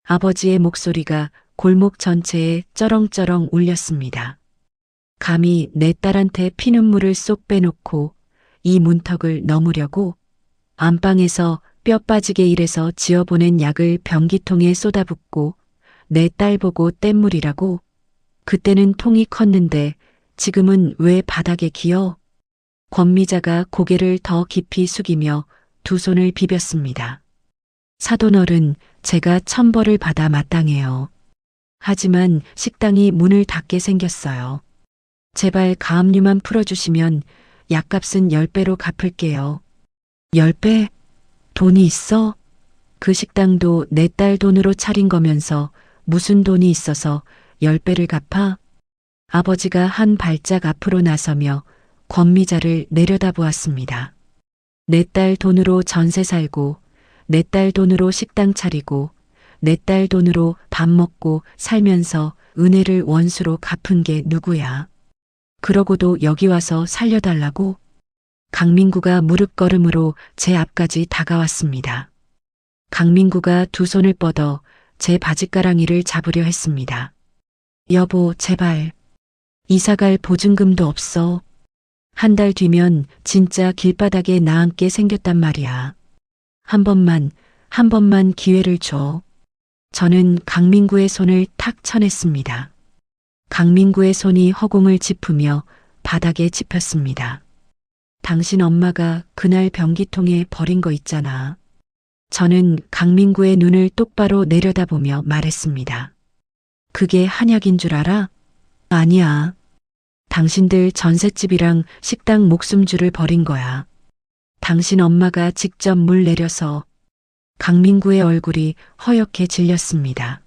아버지의 목소리가 골목 전체에 쩌렁쩌렁 울렸습니다. 감히 내 딸한테 피눈물을 쏙 빼놓고 이 문턱을 넘으려고 안방에서 뼈 빠지게 일해서 지어보낸 약을 변기통에 쏟아붓고 내 딸 보고 뗏물이라고. 그때는 통이 컸는데 지금은 왜 바닥에 기어? 권미자가 고개를 더 깊이 숙이며 2 손을 비볐습니다. 사돈어른, 제가 천벌을 받아 마땅해요. 하지만 식당이 문을 닫게 생겼어요. 제발 가압류만 풀어주시면 약값은 10배로 갚을게요. 10배? 돈이 있어? 그 식당도 내 딸 돈으로 차린 거면서 무슨 돈이 있어서 10배를 갚아? 아버지가 한 발짝 앞으로 나서며 권미자를 내려다보았습니다. 내 딸 돈으로 전세 살고 내 딸 돈으로 식당 차리고 내 딸 돈으로 밥 먹고 살면서 은혜를 원수로 갚은 게 누구야? 그러고도 여기 와서 살려달라고? 강민구가 무릎걸음으로 제 앞까지 다가왔습니다. 강민구가 두 손을 뻗어 제 바짓가랑이를 잡으려 했습니다. 여보, 제발. 이사갈 보증금도 없어. 한 달 뒤면 진짜 길바닥에 나앉게 생겼단 말이야. 한 번만 기회를 줘. 저는 강민구의 손을 탁 쳐냈습니다. 강민구의 손이 허공을 짚으며 바닥에 짚혔습니다. 당신 엄마가 그날 변기통에 버린 거 있잖아. 저는 강민구의 눈을 똑바로 내려다보며 말했습니다. 그게 한약인 줄 알아? 아니야. 당신들 전셋집이랑 식당 목숨줄을 버린 거야. 당신 엄마가 직접 물 내려서. 강민구의 얼굴이 허옇게 질렸습니다.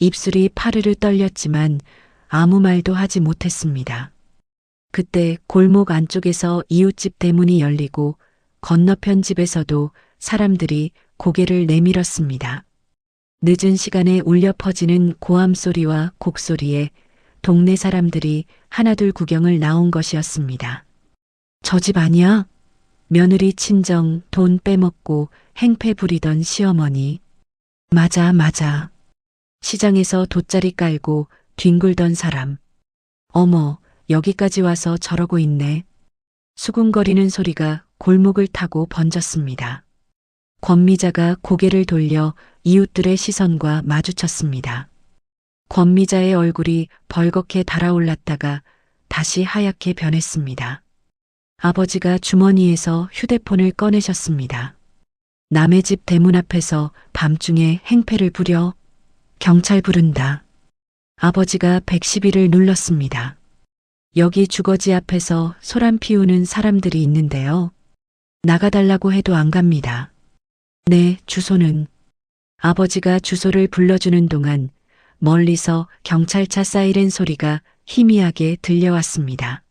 입술이 파르르 떨렸지만 아무 말도 하지 못했습니다. 그때 골목 안쪽에서 이웃집 대문이 열리고 건너편 집에서도 사람들이 고개를 내밀었습니다. 늦은 시간에 울려 퍼지는 고함 소리와 곡소리에 동네 사람들이 하나둘 구경을 나온 것이었습니다. 저 집 아니야? 며느리 친정 돈 빼먹고 행패 부리던 시어머니. 맞아, 맞아. 시장에서 돗자리 깔고 뒹굴던 사람. 어머, 여기까지 와서 저러고 있네. 수군거리는 소리가 골목을 타고 번졌습니다. 권미자가 고개를 돌려 이웃들의 시선과 마주쳤습니다. 권미자의 얼굴이 벌겋게 달아올랐다가 다시 하얗게 변했습니다. 아버지가 주머니에서 휴대폰을 꺼내셨습니다. 남의 집 대문 앞에서 밤중에 행패를 부려. 경찰 부른다. 아버지가 112를 눌렀습니다. 여기 주거지 앞에서 소란 피우는 사람들이 있는데요. 나가달라고 해도 안 갑니다. 네, 주소는. 아버지가 주소를 불러주는 동안 멀리서 경찰차 사이렌 소리가 희미하게 들려왔습니다.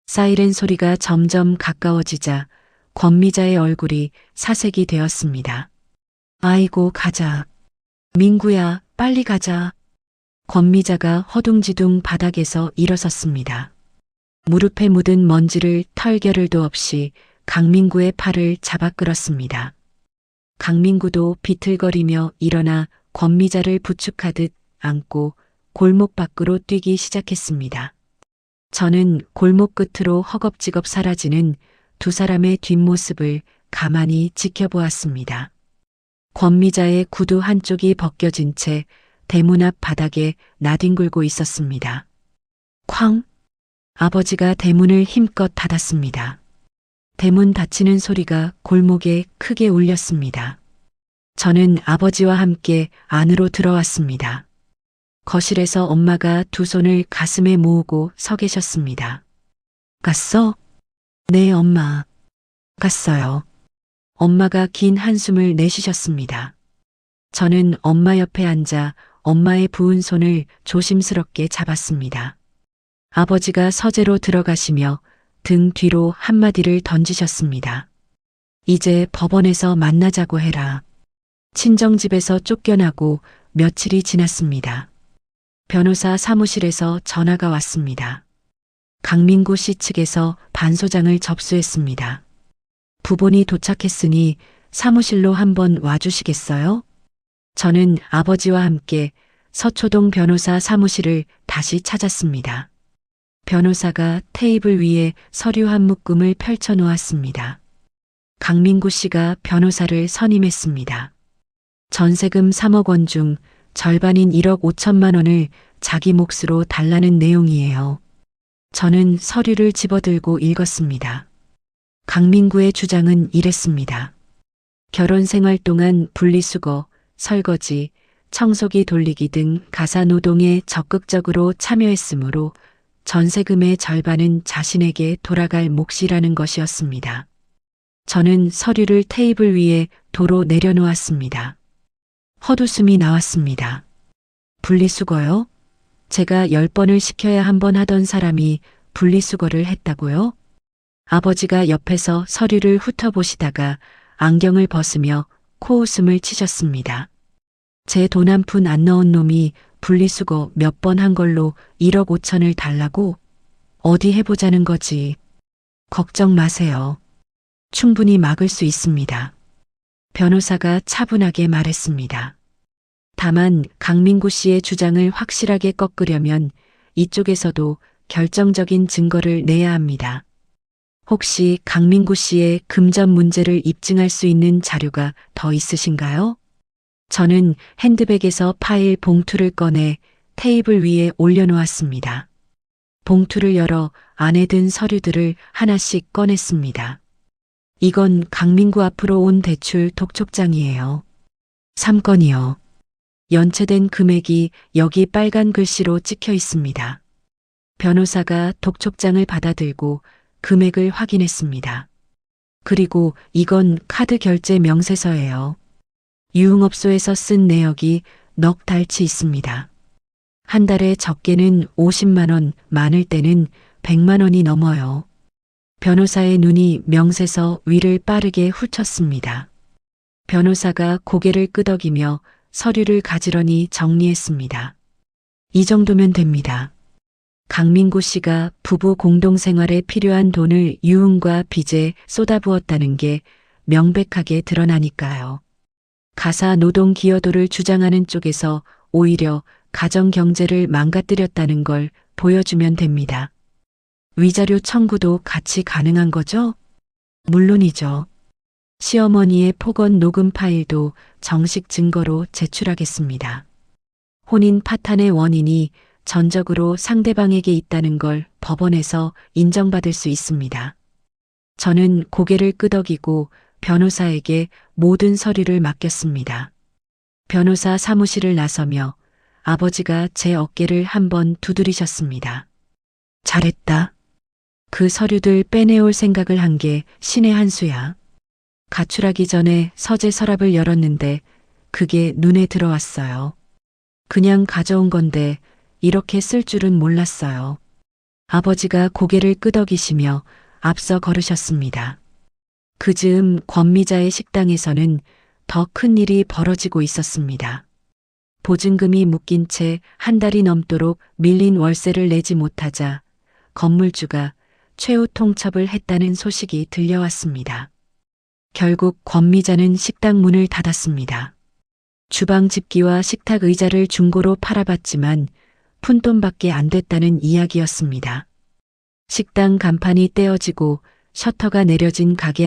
사이렌 소리가 점점 가까워지자 권미자의 얼굴이 사색이 되었습니다. 아이고, 가자. 민구야, 빨리 가자. 권미자가 허둥지둥 바닥에서 일어섰습니다. 무릎에 묻은 먼지를 털겨를도 없이 강민구의 팔을 잡아 끌었습니다. 강민구도 비틀거리며 일어나 권미자를 부축하듯 안고 골목 밖으로 뛰기 시작했습니다. 저는 골목 끝으로 허겁지겁 사라지는 두 사람의 뒷모습을 가만히 지켜보았습니다. 권미자의 구두 한쪽이 벗겨진 채 대문 앞 바닥에 나뒹굴고 있었습니다. 쾅! 아버지가 대문을 힘껏 닫았습니다. 대문 닫히는 소리가 골목에 크게 울렸습니다. 저는 아버지와 함께 안으로 들어왔습니다. 거실에서 엄마가 두 손을 가슴에 모으고 서 계셨습니다. 갔어? 네, 엄마. 갔어요. 엄마가 긴 한숨을 내쉬셨습니다. 저는 엄마 옆에 앉아 엄마의 부은 손을 조심스럽게 잡았습니다. 아버지가 서재로 들어가시며 등 뒤로 한마디를 던지셨습니다. 이제 법원에서 만나자고 해라. 친정집에서 쫓겨나고 며칠이 지났습니다. 변호사 사무실에서 전화가 왔습니다. 강민구 씨 측에서 반소장을 접수했습니다. 부본이 도착했으니 사무실로 한번 와주시겠어요? 저는 아버지와 함께 서초동 변호사 사무실을 다시 찾았습니다. 변호사가 테이블 위에 서류 한 묶음을 펼쳐 놓았습니다. 강민구 씨가 변호사를 선임했습니다. 전세금 3억 원 중 절반인 1억 5천만 원을 자기 몫으로 달라는 내용이에요. 저는 서류를 집어들고 읽었습니다. 강민구의 주장은 이랬습니다. 결혼 생활 동안 분리수거, 설거지, 청소기 돌리기 등 가사노동에 적극적으로 참여했으므로 전세금의 절반은 자신에게 돌아갈 몫이라는 것이었습니다. 저는 서류를 테이블 위에 도로 내려놓았습니다. 헛웃음이 나왔습니다. 분리수거요? 제가 10번을 시켜야 한 번 하던 사람이 분리수거를 했다고요? 아버지가 옆에서 서류를 훑어보시다가 안경을 벗으며 코웃음을 치셨습니다. 제 돈 한 푼 안 넣은 놈이 분리수거 몇 번 한 걸로 1억 5천을 달라고? 어디 해보자는 거지. 걱정 마세요. 충분히 막을 수 있습니다. 변호사가 차분하게 말했습니다. 다만 강민구 씨의 주장을 확실하게 꺾으려면 이쪽에서도 결정적인 증거를 내야 합니다. 혹시 강민구 씨의 금전 문제를 입증할 수 있는 자료가 더 있으신가요? 저는 핸드백에서 파일 봉투를 꺼내 테이블 위에 올려놓았습니다. 봉투를 열어 안에 든 서류들을 하나씩 꺼냈습니다. 이건 강민구 앞으로 온 대출 독촉장이에요. 3건이요. 연체된 금액이 여기 빨간 글씨로 찍혀 있습니다. 변호사가 독촉장을 받아들고 금액을 확인했습니다. 그리고 이건 카드 결제 명세서예요. 유흥업소에서 쓴 내역이 넉 달치 있습니다. 한 달에 적게는 50만 원, 많을 때는 100만 원이 넘어요. 변호사의 눈이 명세서 위를 빠르게 훑었습니다. 변호사가 고개를 끄덕이며 서류를 가지런히 정리했습니다. 이 정도면 됩니다. 강민구 씨가 부부 공동생활에 필요한 돈을 유흥과 빚에 쏟아부었다는 게 명백하게 드러나니까요. 가사 노동 기여도를 주장하는 쪽에서 오히려 가정 경제를 망가뜨렸다는 걸 보여주면 됩니다. 위자료 청구도 같이 가능한 거죠? 물론이죠. 시어머니의 폭언 녹음 파일도 정식 증거로 제출하겠습니다. 혼인 파탄의 원인이 전적으로 상대방에게 있다는 걸 법원에서 인정받을 수 있습니다. 저는 고개를 끄덕이고 변호사에게 모든 서류를 맡겼습니다. 변호사 사무실을 나서며 아버지가 제 어깨를 한번 두드리셨습니다. 잘했다. 그 서류들 빼내올 생각을 한 게 신의 한 수야. 가출하기 전에 서재 서랍을 열었는데 그게 눈에 들어왔어요. 그냥 가져온 건데 이렇게 쓸 줄은 몰랐어요. 아버지가 고개를 끄덕이시며 앞서 걸으셨습니다. 그 즈음 권미자의 식당에서는 더 큰 일이 벌어지고 있었습니다. 보증금이 묶인 채 한 달이 넘도록 밀린 월세를 내지 못하자 건물주가 최후 통첩을 했다는 소식이 들려왔습니다. 결국 권미자는 식당 문을 닫았습니다. 주방 집기와 식탁 의자를 중고로 팔아봤지만 푼돈밖에 안 됐다는 이야기였습니다. 식당 간판이 떼어지고 셔터가 내려진 가게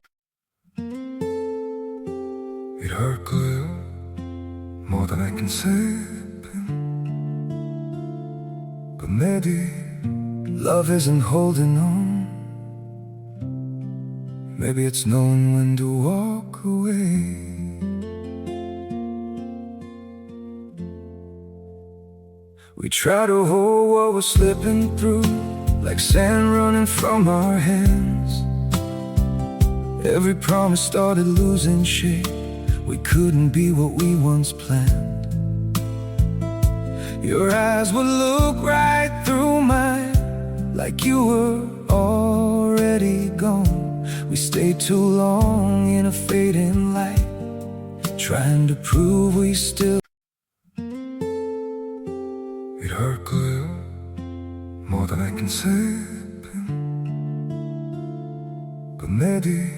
이럴 거야 more than I can say But maybe love isn't holding on Maybe it's knowing when to walk away We try to hold what we're slipping through Like sand running from our hands Every promise started losing shape We couldn't be what we once planned Your eyes would look right through mine Like you were already gone We stayed too long in a fading light Trying to prove we still It hurt good More than I can say But maybe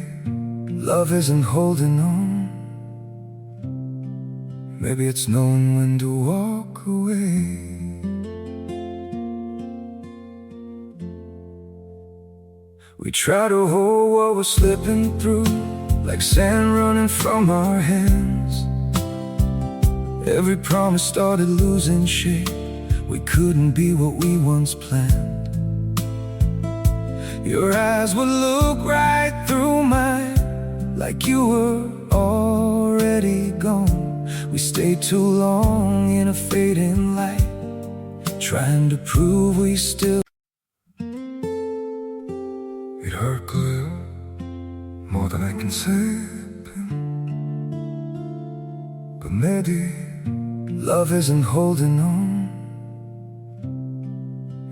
love isn't holding on Maybe it's knowing when to walk away We try to hold what we're slipping through Like sand running from our hands Every promise started losing shape We couldn't be what we once planned Your eyes would look right through mine Like you were already gone We stayed too long in a fading light Trying to prove we still It hurt good More than I can say But maybe love isn't holding on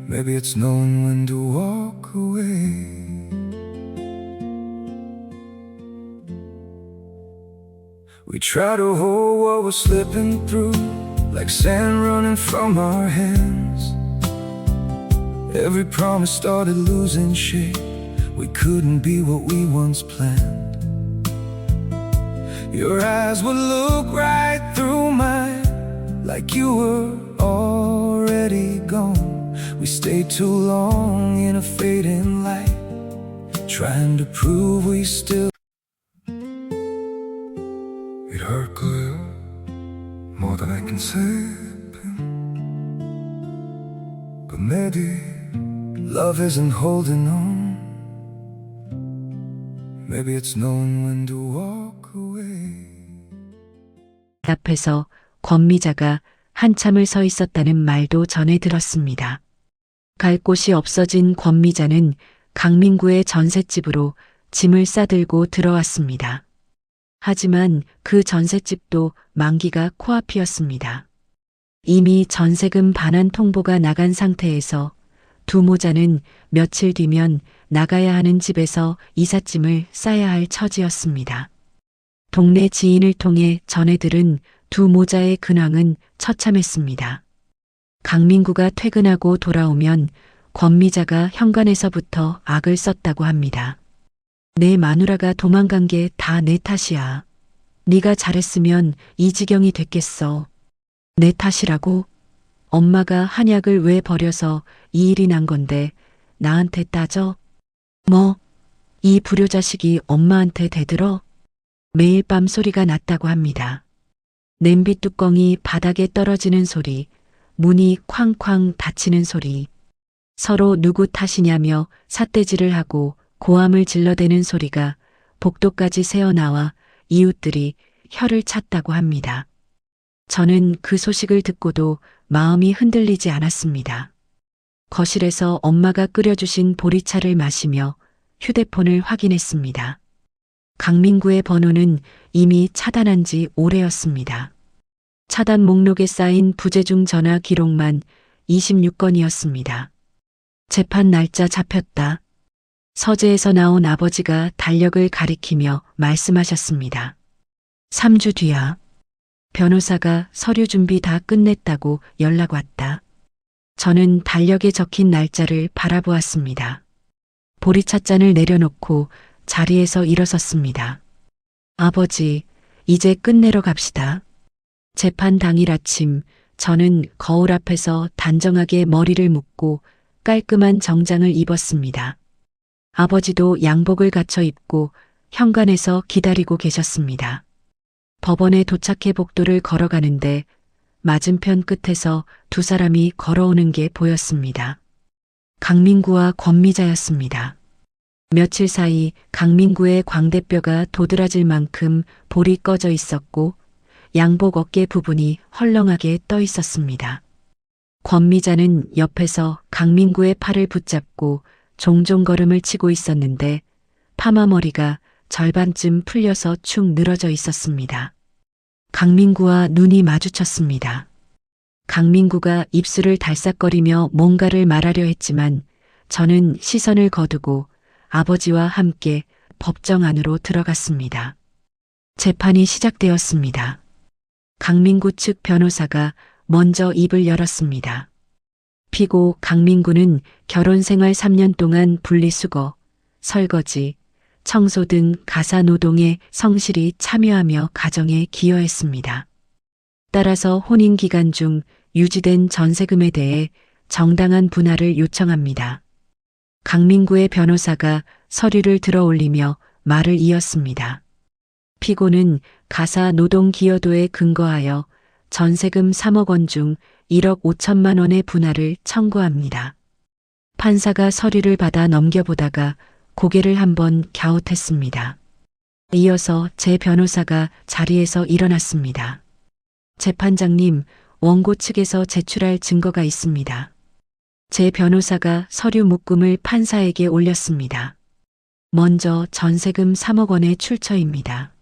Maybe it's knowing when to walk away We try to hold what we're slipping through Like sand running from our hands Every promise started losing shape We couldn't be what we once planned Your eyes would look right through mine, like you were already gone. We stayed too long in a fading light, trying to prove we still. 이럴 거야, more than I can say. But maybe love isn't holding on. Maybe it's knowing when to walk away. 앞에서 권미자가 한참을 서 있었다는 말도 전해 들었습니다. 갈 곳이 없어진 권미자는 강민구의 전셋집으로 짐을 싸들고 들어왔습니다. 하지만 그 전셋집도 만기가 코앞이었습니다. 이미 전세금 반환 통보가 나간 상태에서 두 모자는 며칠 뒤면 나가야 하는 집에서 이삿짐을 싸야 할 처지였습니다. 동네 지인을 통해 전해 들은 두 모자의 근황은 처참했습니다. 강민구가 퇴근하고 돌아오면 권미자가 현관에서부터 악을 썼다고 합니다. 내 마누라가 도망간 게 다 내 탓이야. 네가 잘했으면 이 지경이 됐겠어. 내 탓이라고? 엄마가 한약을 왜 버려서 이 일이 난 건데 나한테 따져? 뭐? 이 불효자식이 엄마한테 대들어? 매일 밤 소리가 났다고 합니다. 냄비 뚜껑이 바닥에 떨어지는 소리, 문이 쾅쾅 닫히는 소리, 서로 누구 탓이냐며 삿대질을 하고 고함을 질러대는 소리가 복도까지 새어나와 이웃들이 혀를 찼다고 합니다. 저는 그 소식을 듣고도 마음이 흔들리지 않았습니다. 거실에서 엄마가 끓여주신 보리차를 마시며 휴대폰을 확인했습니다. 강민구의 번호는 이미 차단한 지 오래였습니다. 차단 목록에 쌓인 부재중 전화 기록만 26건이었습니다. 재판 날짜 잡혔다. 서재에서 나온 아버지가 달력을 가리키며 말씀하셨습니다. 3주 뒤야. 변호사가 서류 준비 다 끝냈다고 연락 왔다. 저는 달력에 적힌 날짜를 바라보았습니다. 보리찻잔을 내려놓고 자리에서 일어섰습니다. 아버지, 이제 끝내러 갑시다. 재판 당일 아침, 저는 거울 앞에서 단정하게 머리를 묶고 깔끔한 정장을 입었습니다. 아버지도 양복을 갖춰 입고 현관에서 기다리고 계셨습니다. 법원에 도착해 복도를 걸어가는데 맞은편 끝에서 두 사람이 걸어오는 게 보였습니다. 강민구와 권미자였습니다. 며칠 사이 강민구의 광대뼈가 도드라질 만큼 볼이 꺼져 있었고 양복 어깨 부분이 헐렁하게 떠 있었습니다. 권미자는 옆에서 강민구의 팔을 붙잡고 종종 걸음을 치고 있었는데 파마머리가 절반쯤 풀려서 축 늘어져 있었습니다. 강민구와 눈이 마주쳤습니다. 강민구가 입술을 달싹거리며 뭔가를 말하려 했지만 저는 시선을 거두고 아버지와 함께 법정 안으로 들어갔습니다. 재판이 시작되었습니다. 강민구 측 변호사가 먼저 입을 열었습니다. 피고 강민구는 결혼 생활 3년 동안 분리수거, 설거지, 청소 등 가사노동에 성실히 참여하며 가정에 기여했습니다. 따라서 혼인 기간 중 유지된 전세금에 대해 정당한 분할을 요청합니다. 강민구의 변호사가 서류를 들어올리며 말을 이었습니다. 피고는 가사노동 기여도에 근거하여 전세금 3억 원 중 1억 5천만 원의 분할을 청구합니다. 판사가 서류를 받아 넘겨보다가 고개를 한번 갸웃했습니다. 이어서 제 변호사가 자리에서 일어났습니다. 재판장님, 원고 측에서 제출할 증거가 있습니다. 제 변호사가 서류 묶음을 판사에게 올렸습니다. 먼저 전세금 3억 원의 출처입니다.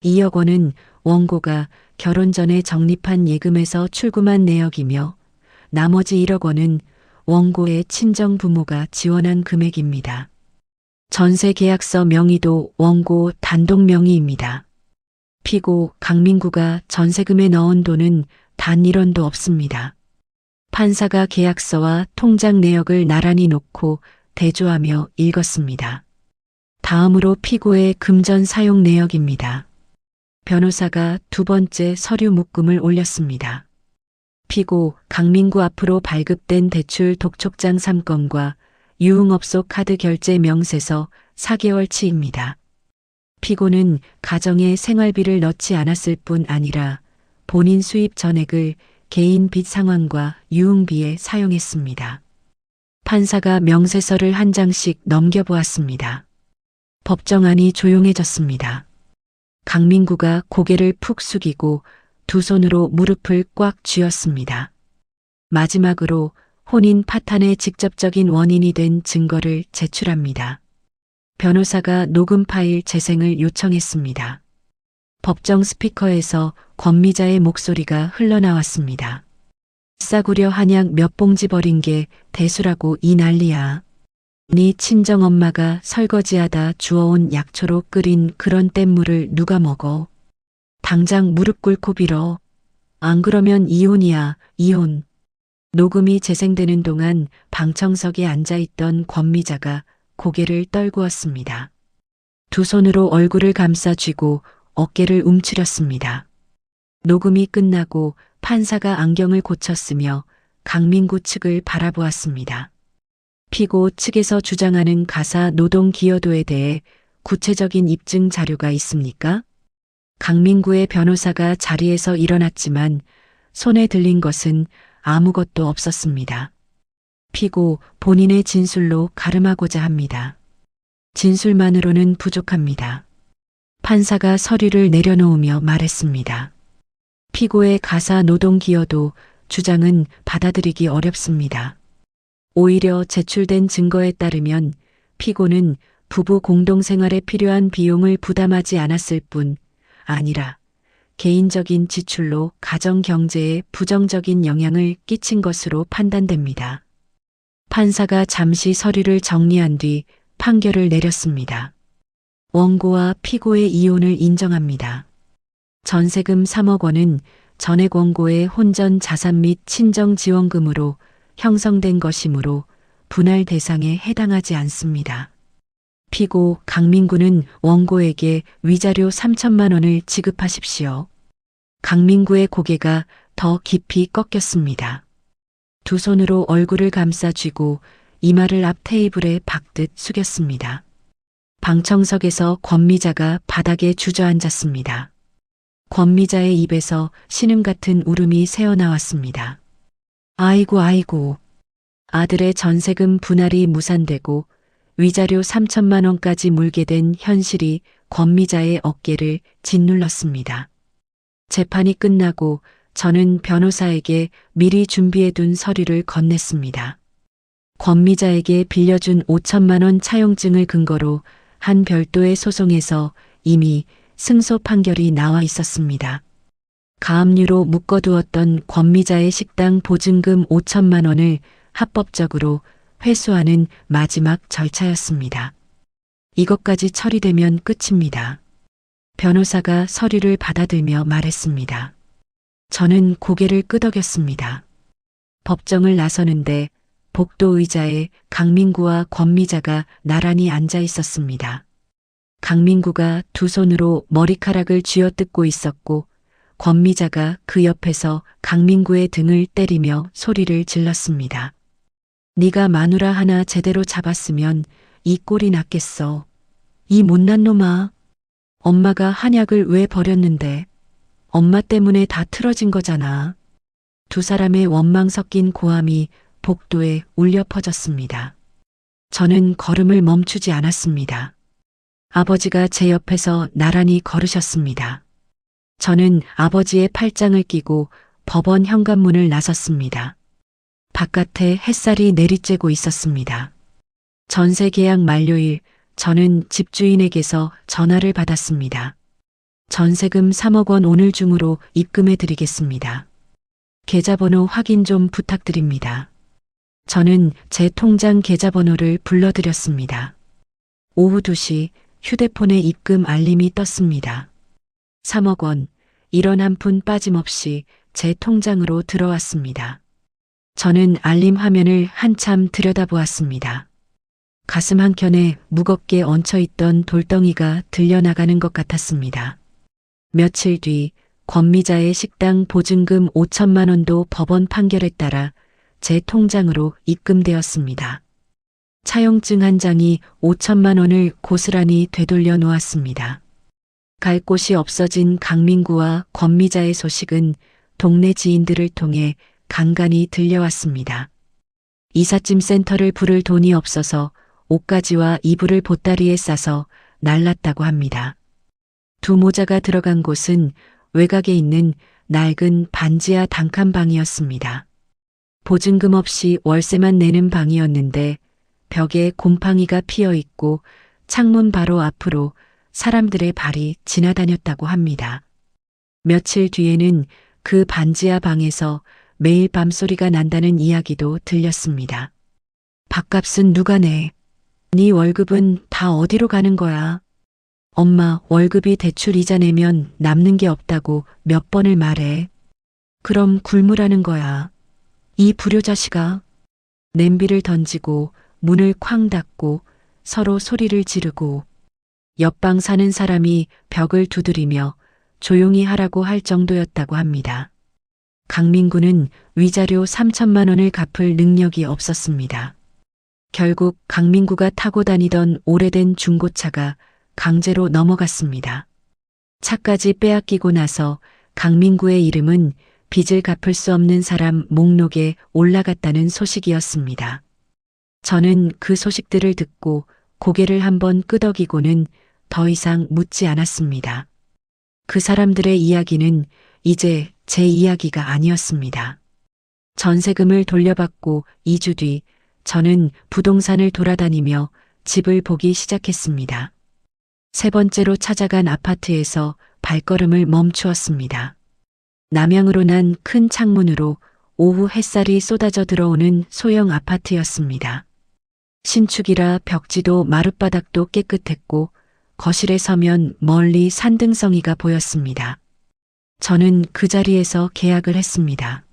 2억 원은 원고가 결혼 전에 적립한 예금에서 출금한 내역이며 나머지 1억 원은 원고의 친정 부모가 지원한 금액입니다. 전세 계약서 명의도 원고 단독 명의입니다. 피고 강민구가 전세금에 넣은 돈은 단 1원도 없습니다. 판사가 계약서와 통장 내역을 나란히 놓고 대조하며 읽었습니다. 다음으로 피고의 금전 사용 내역입니다. 변호사가 두 번째 서류 묶음을 올렸습니다. 피고 강민구 앞으로 발급된 대출 독촉장 3건과 유흥업소 카드 결제 명세서 4개월치입니다. 피고는 가정에 생활비를 넣지 않았을 뿐 아니라 본인 수입 전액을 개인 빚 상환과 유흥비에 사용했습니다. 판사가 명세서를 한 장씩 넘겨보았습니다. 법정안이 조용해졌습니다. 강민구가 고개를 푹 숙이고 두 손으로 무릎을 꽉 쥐었습니다. 마지막으로 혼인 파탄의 직접적인 원인이 된 증거를 제출합니다. 변호사가 녹음 파일 재생을 요청했습니다. 법정 스피커에서 권미자의 목소리가 흘러나왔습니다. 싸구려 한약 몇 봉지 버린 게 대수라고 이 난리야. 네 친정엄마가 설거지하다 주워온 약초로 끓인 그런 뗏물을 누가 먹어. 당장 무릎 꿇고 빌어. 안 그러면 이혼이야, 이혼. 녹음이 재생되는 동안 방청석에 앉아있던 권미자가 고개를 떨구었습니다. 두 손으로 얼굴을 감싸 쥐고 어깨를 움츠렸습니다. 녹음이 끝나고 판사가 안경을 고쳤으며 강민구 측을 바라보았습니다. 피고 측에서 주장하는 가사 노동 기여도에 대해 구체적인 입증 자료가 있습니까? 강민구의 변호사가 자리에서 일어났지만 손에 들린 것은 아무것도 없었습니다. 피고 본인의 진술로 가름하고자 합니다. 진술만으로는 부족합니다. 판사가 서류를 내려놓으며 말했습니다. 피고의 가사 노동 기여도 주장은 받아들이기 어렵습니다. 오히려 제출된 증거에 따르면 피고는 부부 공동생활에 필요한 비용을 부담하지 않았을 뿐 아니라 개인적인 지출로 가정 경제에 부정적인 영향을 끼친 것으로 판단됩니다. 판사가 잠시 서류를 정리한 뒤 판결을 내렸습니다. 원고와 피고의 이혼을 인정합니다. 전세금 3억 원은 전액 원고의 혼전 자산 및 친정 지원금으로 형성된 것이므로 분할 대상에 해당하지 않습니다. 피고 강민구는 원고에게 위자료 3천만 원을 지급하십시오. 강민구의 고개가 더 깊이 꺾였습니다. 두 손으로 얼굴을 감싸 쥐고 이마를 앞 테이블에 박듯 숙였습니다. 방청석에서 권미자가 바닥에 주저앉았습니다. 권미자의 입에서 신음 같은 울음이 새어나왔습니다. 아이고 아이고. 아들의 전세금 분할이 무산되고 위자료 3천만 원까지 물게 된 현실이 권미자의 어깨를 짓눌렀습니다. 재판이 끝나고 저는 변호사에게 미리 준비해둔 서류를 건넸습니다. 권미자에게 빌려준 5천만 원 차용증을 근거로 한 별도의 소송에서 이미 승소 판결이 나와 있었습니다. 가압류로 묶어두었던 권미자의 식당 보증금 5천만 원을 합법적으로 회수하는 마지막 절차였습니다. 이것까지 처리되면 끝입니다. 변호사가 서류를 받아들며 말했습니다. 저는 고개를 끄덕였습니다. 법정을 나서는데 복도 의자에 강민구와 권미자가 나란히 앉아 있었습니다. 강민구가 두 손으로 머리카락을 쥐어뜯고 있었고 권미자가 그 옆에서 강민구의 등을 때리며 소리를 질렀습니다. 네가 마누라 하나 제대로 잡았으면 이 꼴이 났겠어. 이 못난 놈아. 엄마가 한약을 왜 버렸는데? 엄마 때문에 다 틀어진 거잖아. 두 사람의 원망 섞인 고함이 복도에 울려 퍼졌습니다. 저는 걸음을 멈추지 않았습니다. 아버지가 제 옆에서 나란히 걸으셨습니다. 저는 아버지의 팔짱을 끼고 법원 현관문을 나섰습니다. 바깥에 햇살이 내리쬐고 있었습니다. 전세 계약 만료일 저는 집주인에게서 전화를 받았습니다. 전세금 3억 원 오늘 중으로 입금해 드리겠습니다. 계좌번호 확인 좀 부탁드립니다. 저는 제 통장 계좌번호를 불러드렸습니다. 오후 2시 휴대폰에 입금 알림이 떴습니다. 3억 원, 1원 한 푼 빠짐없이 제 통장으로 들어왔습니다. 저는 알림 화면을 한참 들여다보았습니다. 가슴 한켠에 무겁게 얹혀있던 돌덩이가 들려나가는 것 같았습니다. 며칠 뒤 권미자의 식당 보증금 5천만 원도 법원 판결에 따라 제 통장으로 입금되었습니다. 차용증 한 장이 5천만 원을 고스란히 되돌려 놓았습니다. 갈 곳이 없어진 강민구와 권미자의 소식은 동네 지인들을 통해 간간히 들려왔습니다. 이삿짐 센터를 부를 돈이 없어서 옷가지와 이불을 보따리에 싸서 날랐다고 합니다. 두 모자가 들어간 곳은 외곽에 있는 낡은 반지하 단칸방이었습니다. 보증금 없이 월세만 내는 방이었는데 벽에 곰팡이가 피어 있고 창문 바로 앞으로 사람들의 발이 지나다녔다고 합니다. 며칠 뒤에는 그 반지하 방에서 매일 밤소리가 난다는 이야기도 들렸습니다. 밥값은 누가 내? 네 월급은 다 어디로 가는 거야? 엄마, 월급이 대출 이자 내면 남는 게 없다고 몇 번을 말해. 그럼 굶으라는 거야. 이 불효자식아. 냄비를 던지고 문을 쾅 닫고 서로 소리를 지르고 옆방 사는 사람이 벽을 두드리며 조용히 하라고 할 정도였다고 합니다. 강민구는 위자료 3천만 원을 갚을 능력이 없었습니다. 결국 강민구가 타고 다니던 오래된 중고차가 강제로 넘어갔습니다. 차까지 빼앗기고 나서 강민구의 이름은 빚을 갚을 수 없는 사람 목록에 올라갔다는 소식이었습니다. 저는 그 소식들을 듣고 고개를 한번 끄덕이고는 더 이상 묻지 않았습니다. 그 사람들의 이야기는 이제 제 이야기가 아니었습니다. 전세금을 돌려받고 2주 뒤 저는 부동산을 돌아다니며 집을 보기 시작했습니다. 세 번째로 찾아간 아파트에서 발걸음을 멈추었습니다. 남향으로 난 큰 창문으로 오후 햇살이 쏟아져 들어오는 소형 아파트였습니다. 신축이라 벽지도 마룻바닥도 깨끗했고 거실에 서면 멀리 산등성이가 보였습니다. 저는 그 자리에서 계약을 했습니다.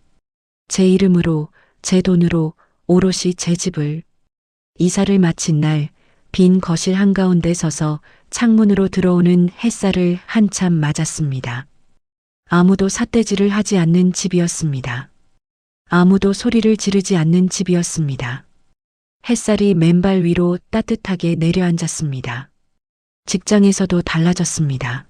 제 이름으로, 제 돈으로 오롯이 제 집을. 이사를 마친 날 빈 거실 한가운데 서서 창문으로 들어오는 햇살을 한참 맞았습니다. 아무도 삿대질을 하지 않는 집이었습니다. 아무도 소리를 지르지 않는 집이었습니다. 햇살이 맨발 위로 따뜻하게 내려앉았습니다. 직장에서도 달라졌습니다.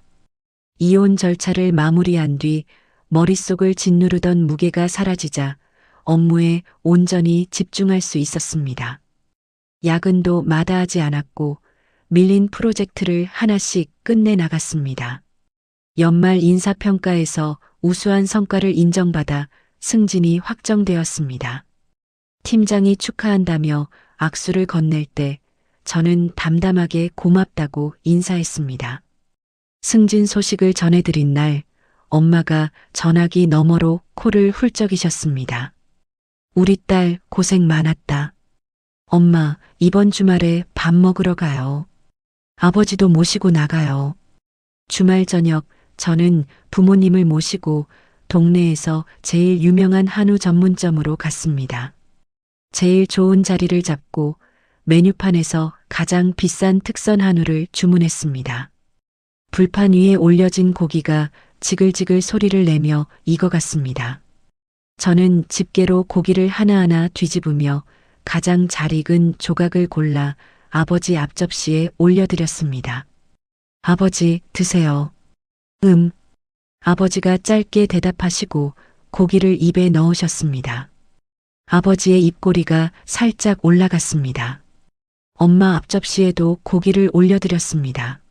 이혼 절차를 마무리한 뒤 머릿속을 짓누르던 무게가 사라지자 업무에 온전히 집중할 수 있었습니다. 야근도 마다하지 않았고 밀린 프로젝트를 하나씩 끝내 나갔습니다. 연말 인사평가에서 우수한 성과를 인정받아 승진이 확정되었습니다. 팀장이 축하한다며 악수를 건넬 때 저는 담담하게 고맙다고 인사했습니다. 승진 소식을 전해드린 날 엄마가 전화기 너머로 코를 훌쩍이셨습니다. 우리 딸 고생 많았다. 엄마, 이번 주말에 밥 먹으러 가요. 아버지도 모시고 나가요. 주말 저녁 저는 부모님을 모시고 동네에서 제일 유명한 한우 전문점으로 갔습니다. 제일 좋은 자리를 잡고 메뉴판에서 가장 비싼 특선 한우를 주문했습니다. 불판 위에 올려진 고기가 지글지글 소리를 내며 익어갔습니다. 저는 집게로 고기를 하나하나 뒤집으며 가장 잘 익은 조각을 골라 아버지 앞접시에 올려드렸습니다. 아버지, 드세요. 아버지가 짧게 대답하시고 고기를 입에 넣으셨습니다. 아버지의 입꼬리가 살짝 올라갔습니다. 엄마 앞접시에도 고기를 올려드렸습니다.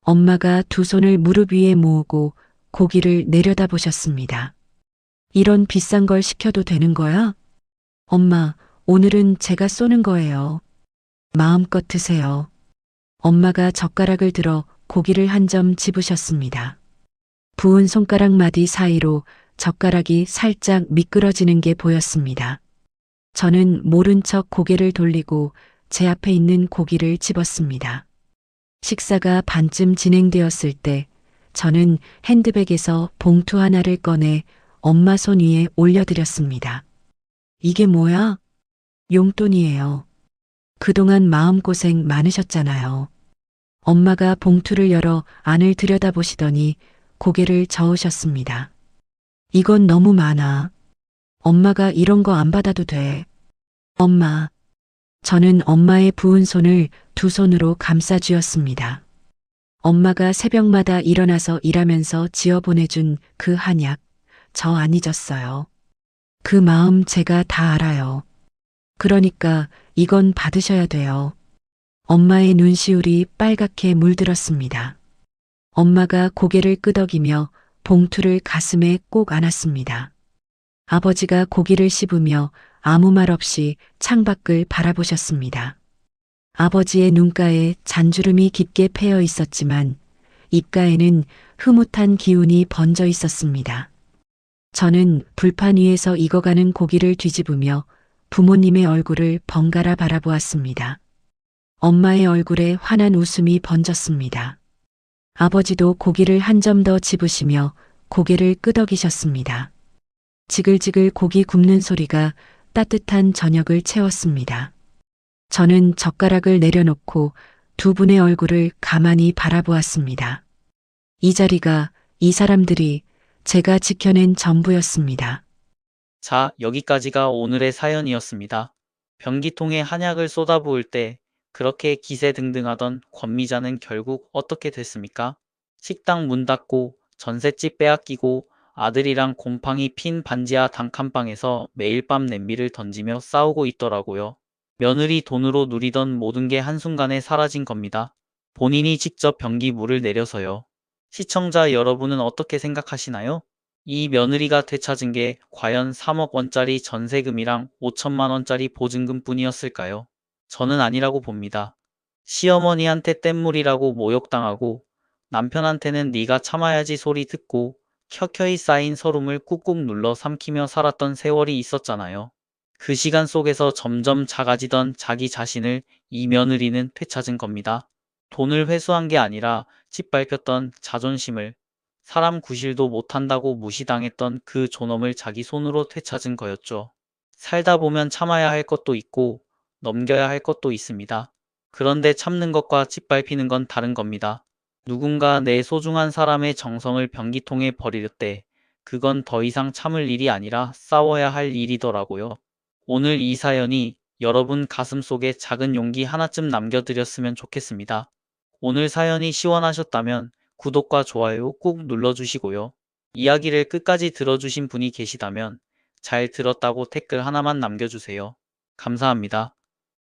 엄마가 두 손을 무릎 위에 모으고 고기를 내려다보셨습니다. 이런 비싼 걸 시켜도 되는 거야? 엄마, 오늘은 제가 쏘는 거예요. 마음껏 드세요. 엄마가 젓가락을 들어 고기를 한 점 집으셨습니다. 부은 손가락 마디 사이로 젓가락이 살짝 미끄러지는 게 보였습니다. 저는 모른 척 고개를 돌리고 제 앞에 있는 고기를 집었습니다. 식사가 반쯤 진행되었을 때 저는 핸드백에서 봉투 하나를 꺼내 엄마 손 위에 올려드렸습니다. 이게 뭐야? 용돈이에요. 그동안 마음고생 많으셨잖아요. 엄마가 봉투를 열어 안을 들여다보시더니 고개를 저으셨습니다. 이건 너무 많아. 엄마가 이런 거 안 받아도 돼. 엄마. 저는 엄마의 부은 손을 두 손으로 감싸 쥐었습니다. 엄마가 새벽마다 일어나서 일하면서 지어 보내준 그 한약, 저 안 잊었어요. 그 마음 제가 다 알아요. 그러니까 이건 받으셔야 돼요. 엄마의 눈시울이 빨갛게 물들었습니다. 엄마가 고개를 끄덕이며 봉투를 가슴에 꼭 안았습니다. 아버지가 고기를 씹으며 아무 말 없이 창밖을 바라보셨습니다. 아버지의 눈가에 잔주름이 깊게 패여 있었지만 입가에는 흐뭇한 기운이 번져 있었습니다. 저는 불판 위에서 익어가는 고기를 뒤집으며 부모님의 얼굴을 번갈아 바라보았습니다. 엄마의 얼굴에 환한 웃음이 번졌습니다. 아버지도 고기를 한 점 더 집으시며 고개를 끄덕이셨습니다. 지글지글 고기 굽는 소리가 따뜻한 저녁을 채웠습니다. 저는 젓가락을 내려놓고 두 분의 얼굴을 가만히 바라보았습니다. 이 자리가, 이 사람들이 제가 지켜낸 전부였습니다. 자, 여기까지가 오늘의 사연이었습니다. 변기통에 한약을 쏟아부을 때 그렇게 기세등등하던 권미자는 결국 어떻게 됐습니까? 식당 문 닫고 전셋집 빼앗기고 아들이랑 곰팡이 핀 반지하 단칸방에서 매일 밤 냄비를 던지며 싸우고 있더라고요. 며느리 돈으로 누리던 모든 게 한순간에 사라진 겁니다. 본인이 직접 변기 물을 내려서요. 시청자 여러분은 어떻게 생각하시나요? 이 며느리가 되찾은 게 과연 3억 원짜리 전세금이랑 5천만 원짜리 보증금 뿐이었을까요? 저는 아니라고 봅니다. 시어머니한테 뗏물이라고 모욕당하고 남편한테는 네가 참아야지 소리 듣고 켜켜이 쌓인 서름을 꾹꾹 눌러 삼키며 살았던 세월이 있었잖아요. 그 시간 속에서 점점 작아지던 자기 자신을 이 며느리는 되찾은 겁니다. 돈을 회수한 게 아니라 짓밟혔던 자존심을, 사람 구실도 못한다고 무시당했던 그 존엄을 자기 손으로 되찾은 거였죠. 살다 보면 참아야 할 것도 있고 넘겨야 할 것도 있습니다. 그런데 참는 것과 짓밟히는 건 다른 겁니다. 누군가 내 소중한 사람의 정성을 변기통에 버릴 때 그건 더 이상 참을 일이 아니라 싸워야 할 일이더라고요. 오늘 이 사연이 여러분 가슴 속에 작은 용기 하나쯤 남겨드렸으면 좋겠습니다. 오늘 사연이 시원하셨다면 구독과 좋아요 꾹 눌러주시고요. 이야기를 끝까지 들어주신 분이 계시다면 잘 들었다고 댓글 하나만 남겨주세요. 감사합니다.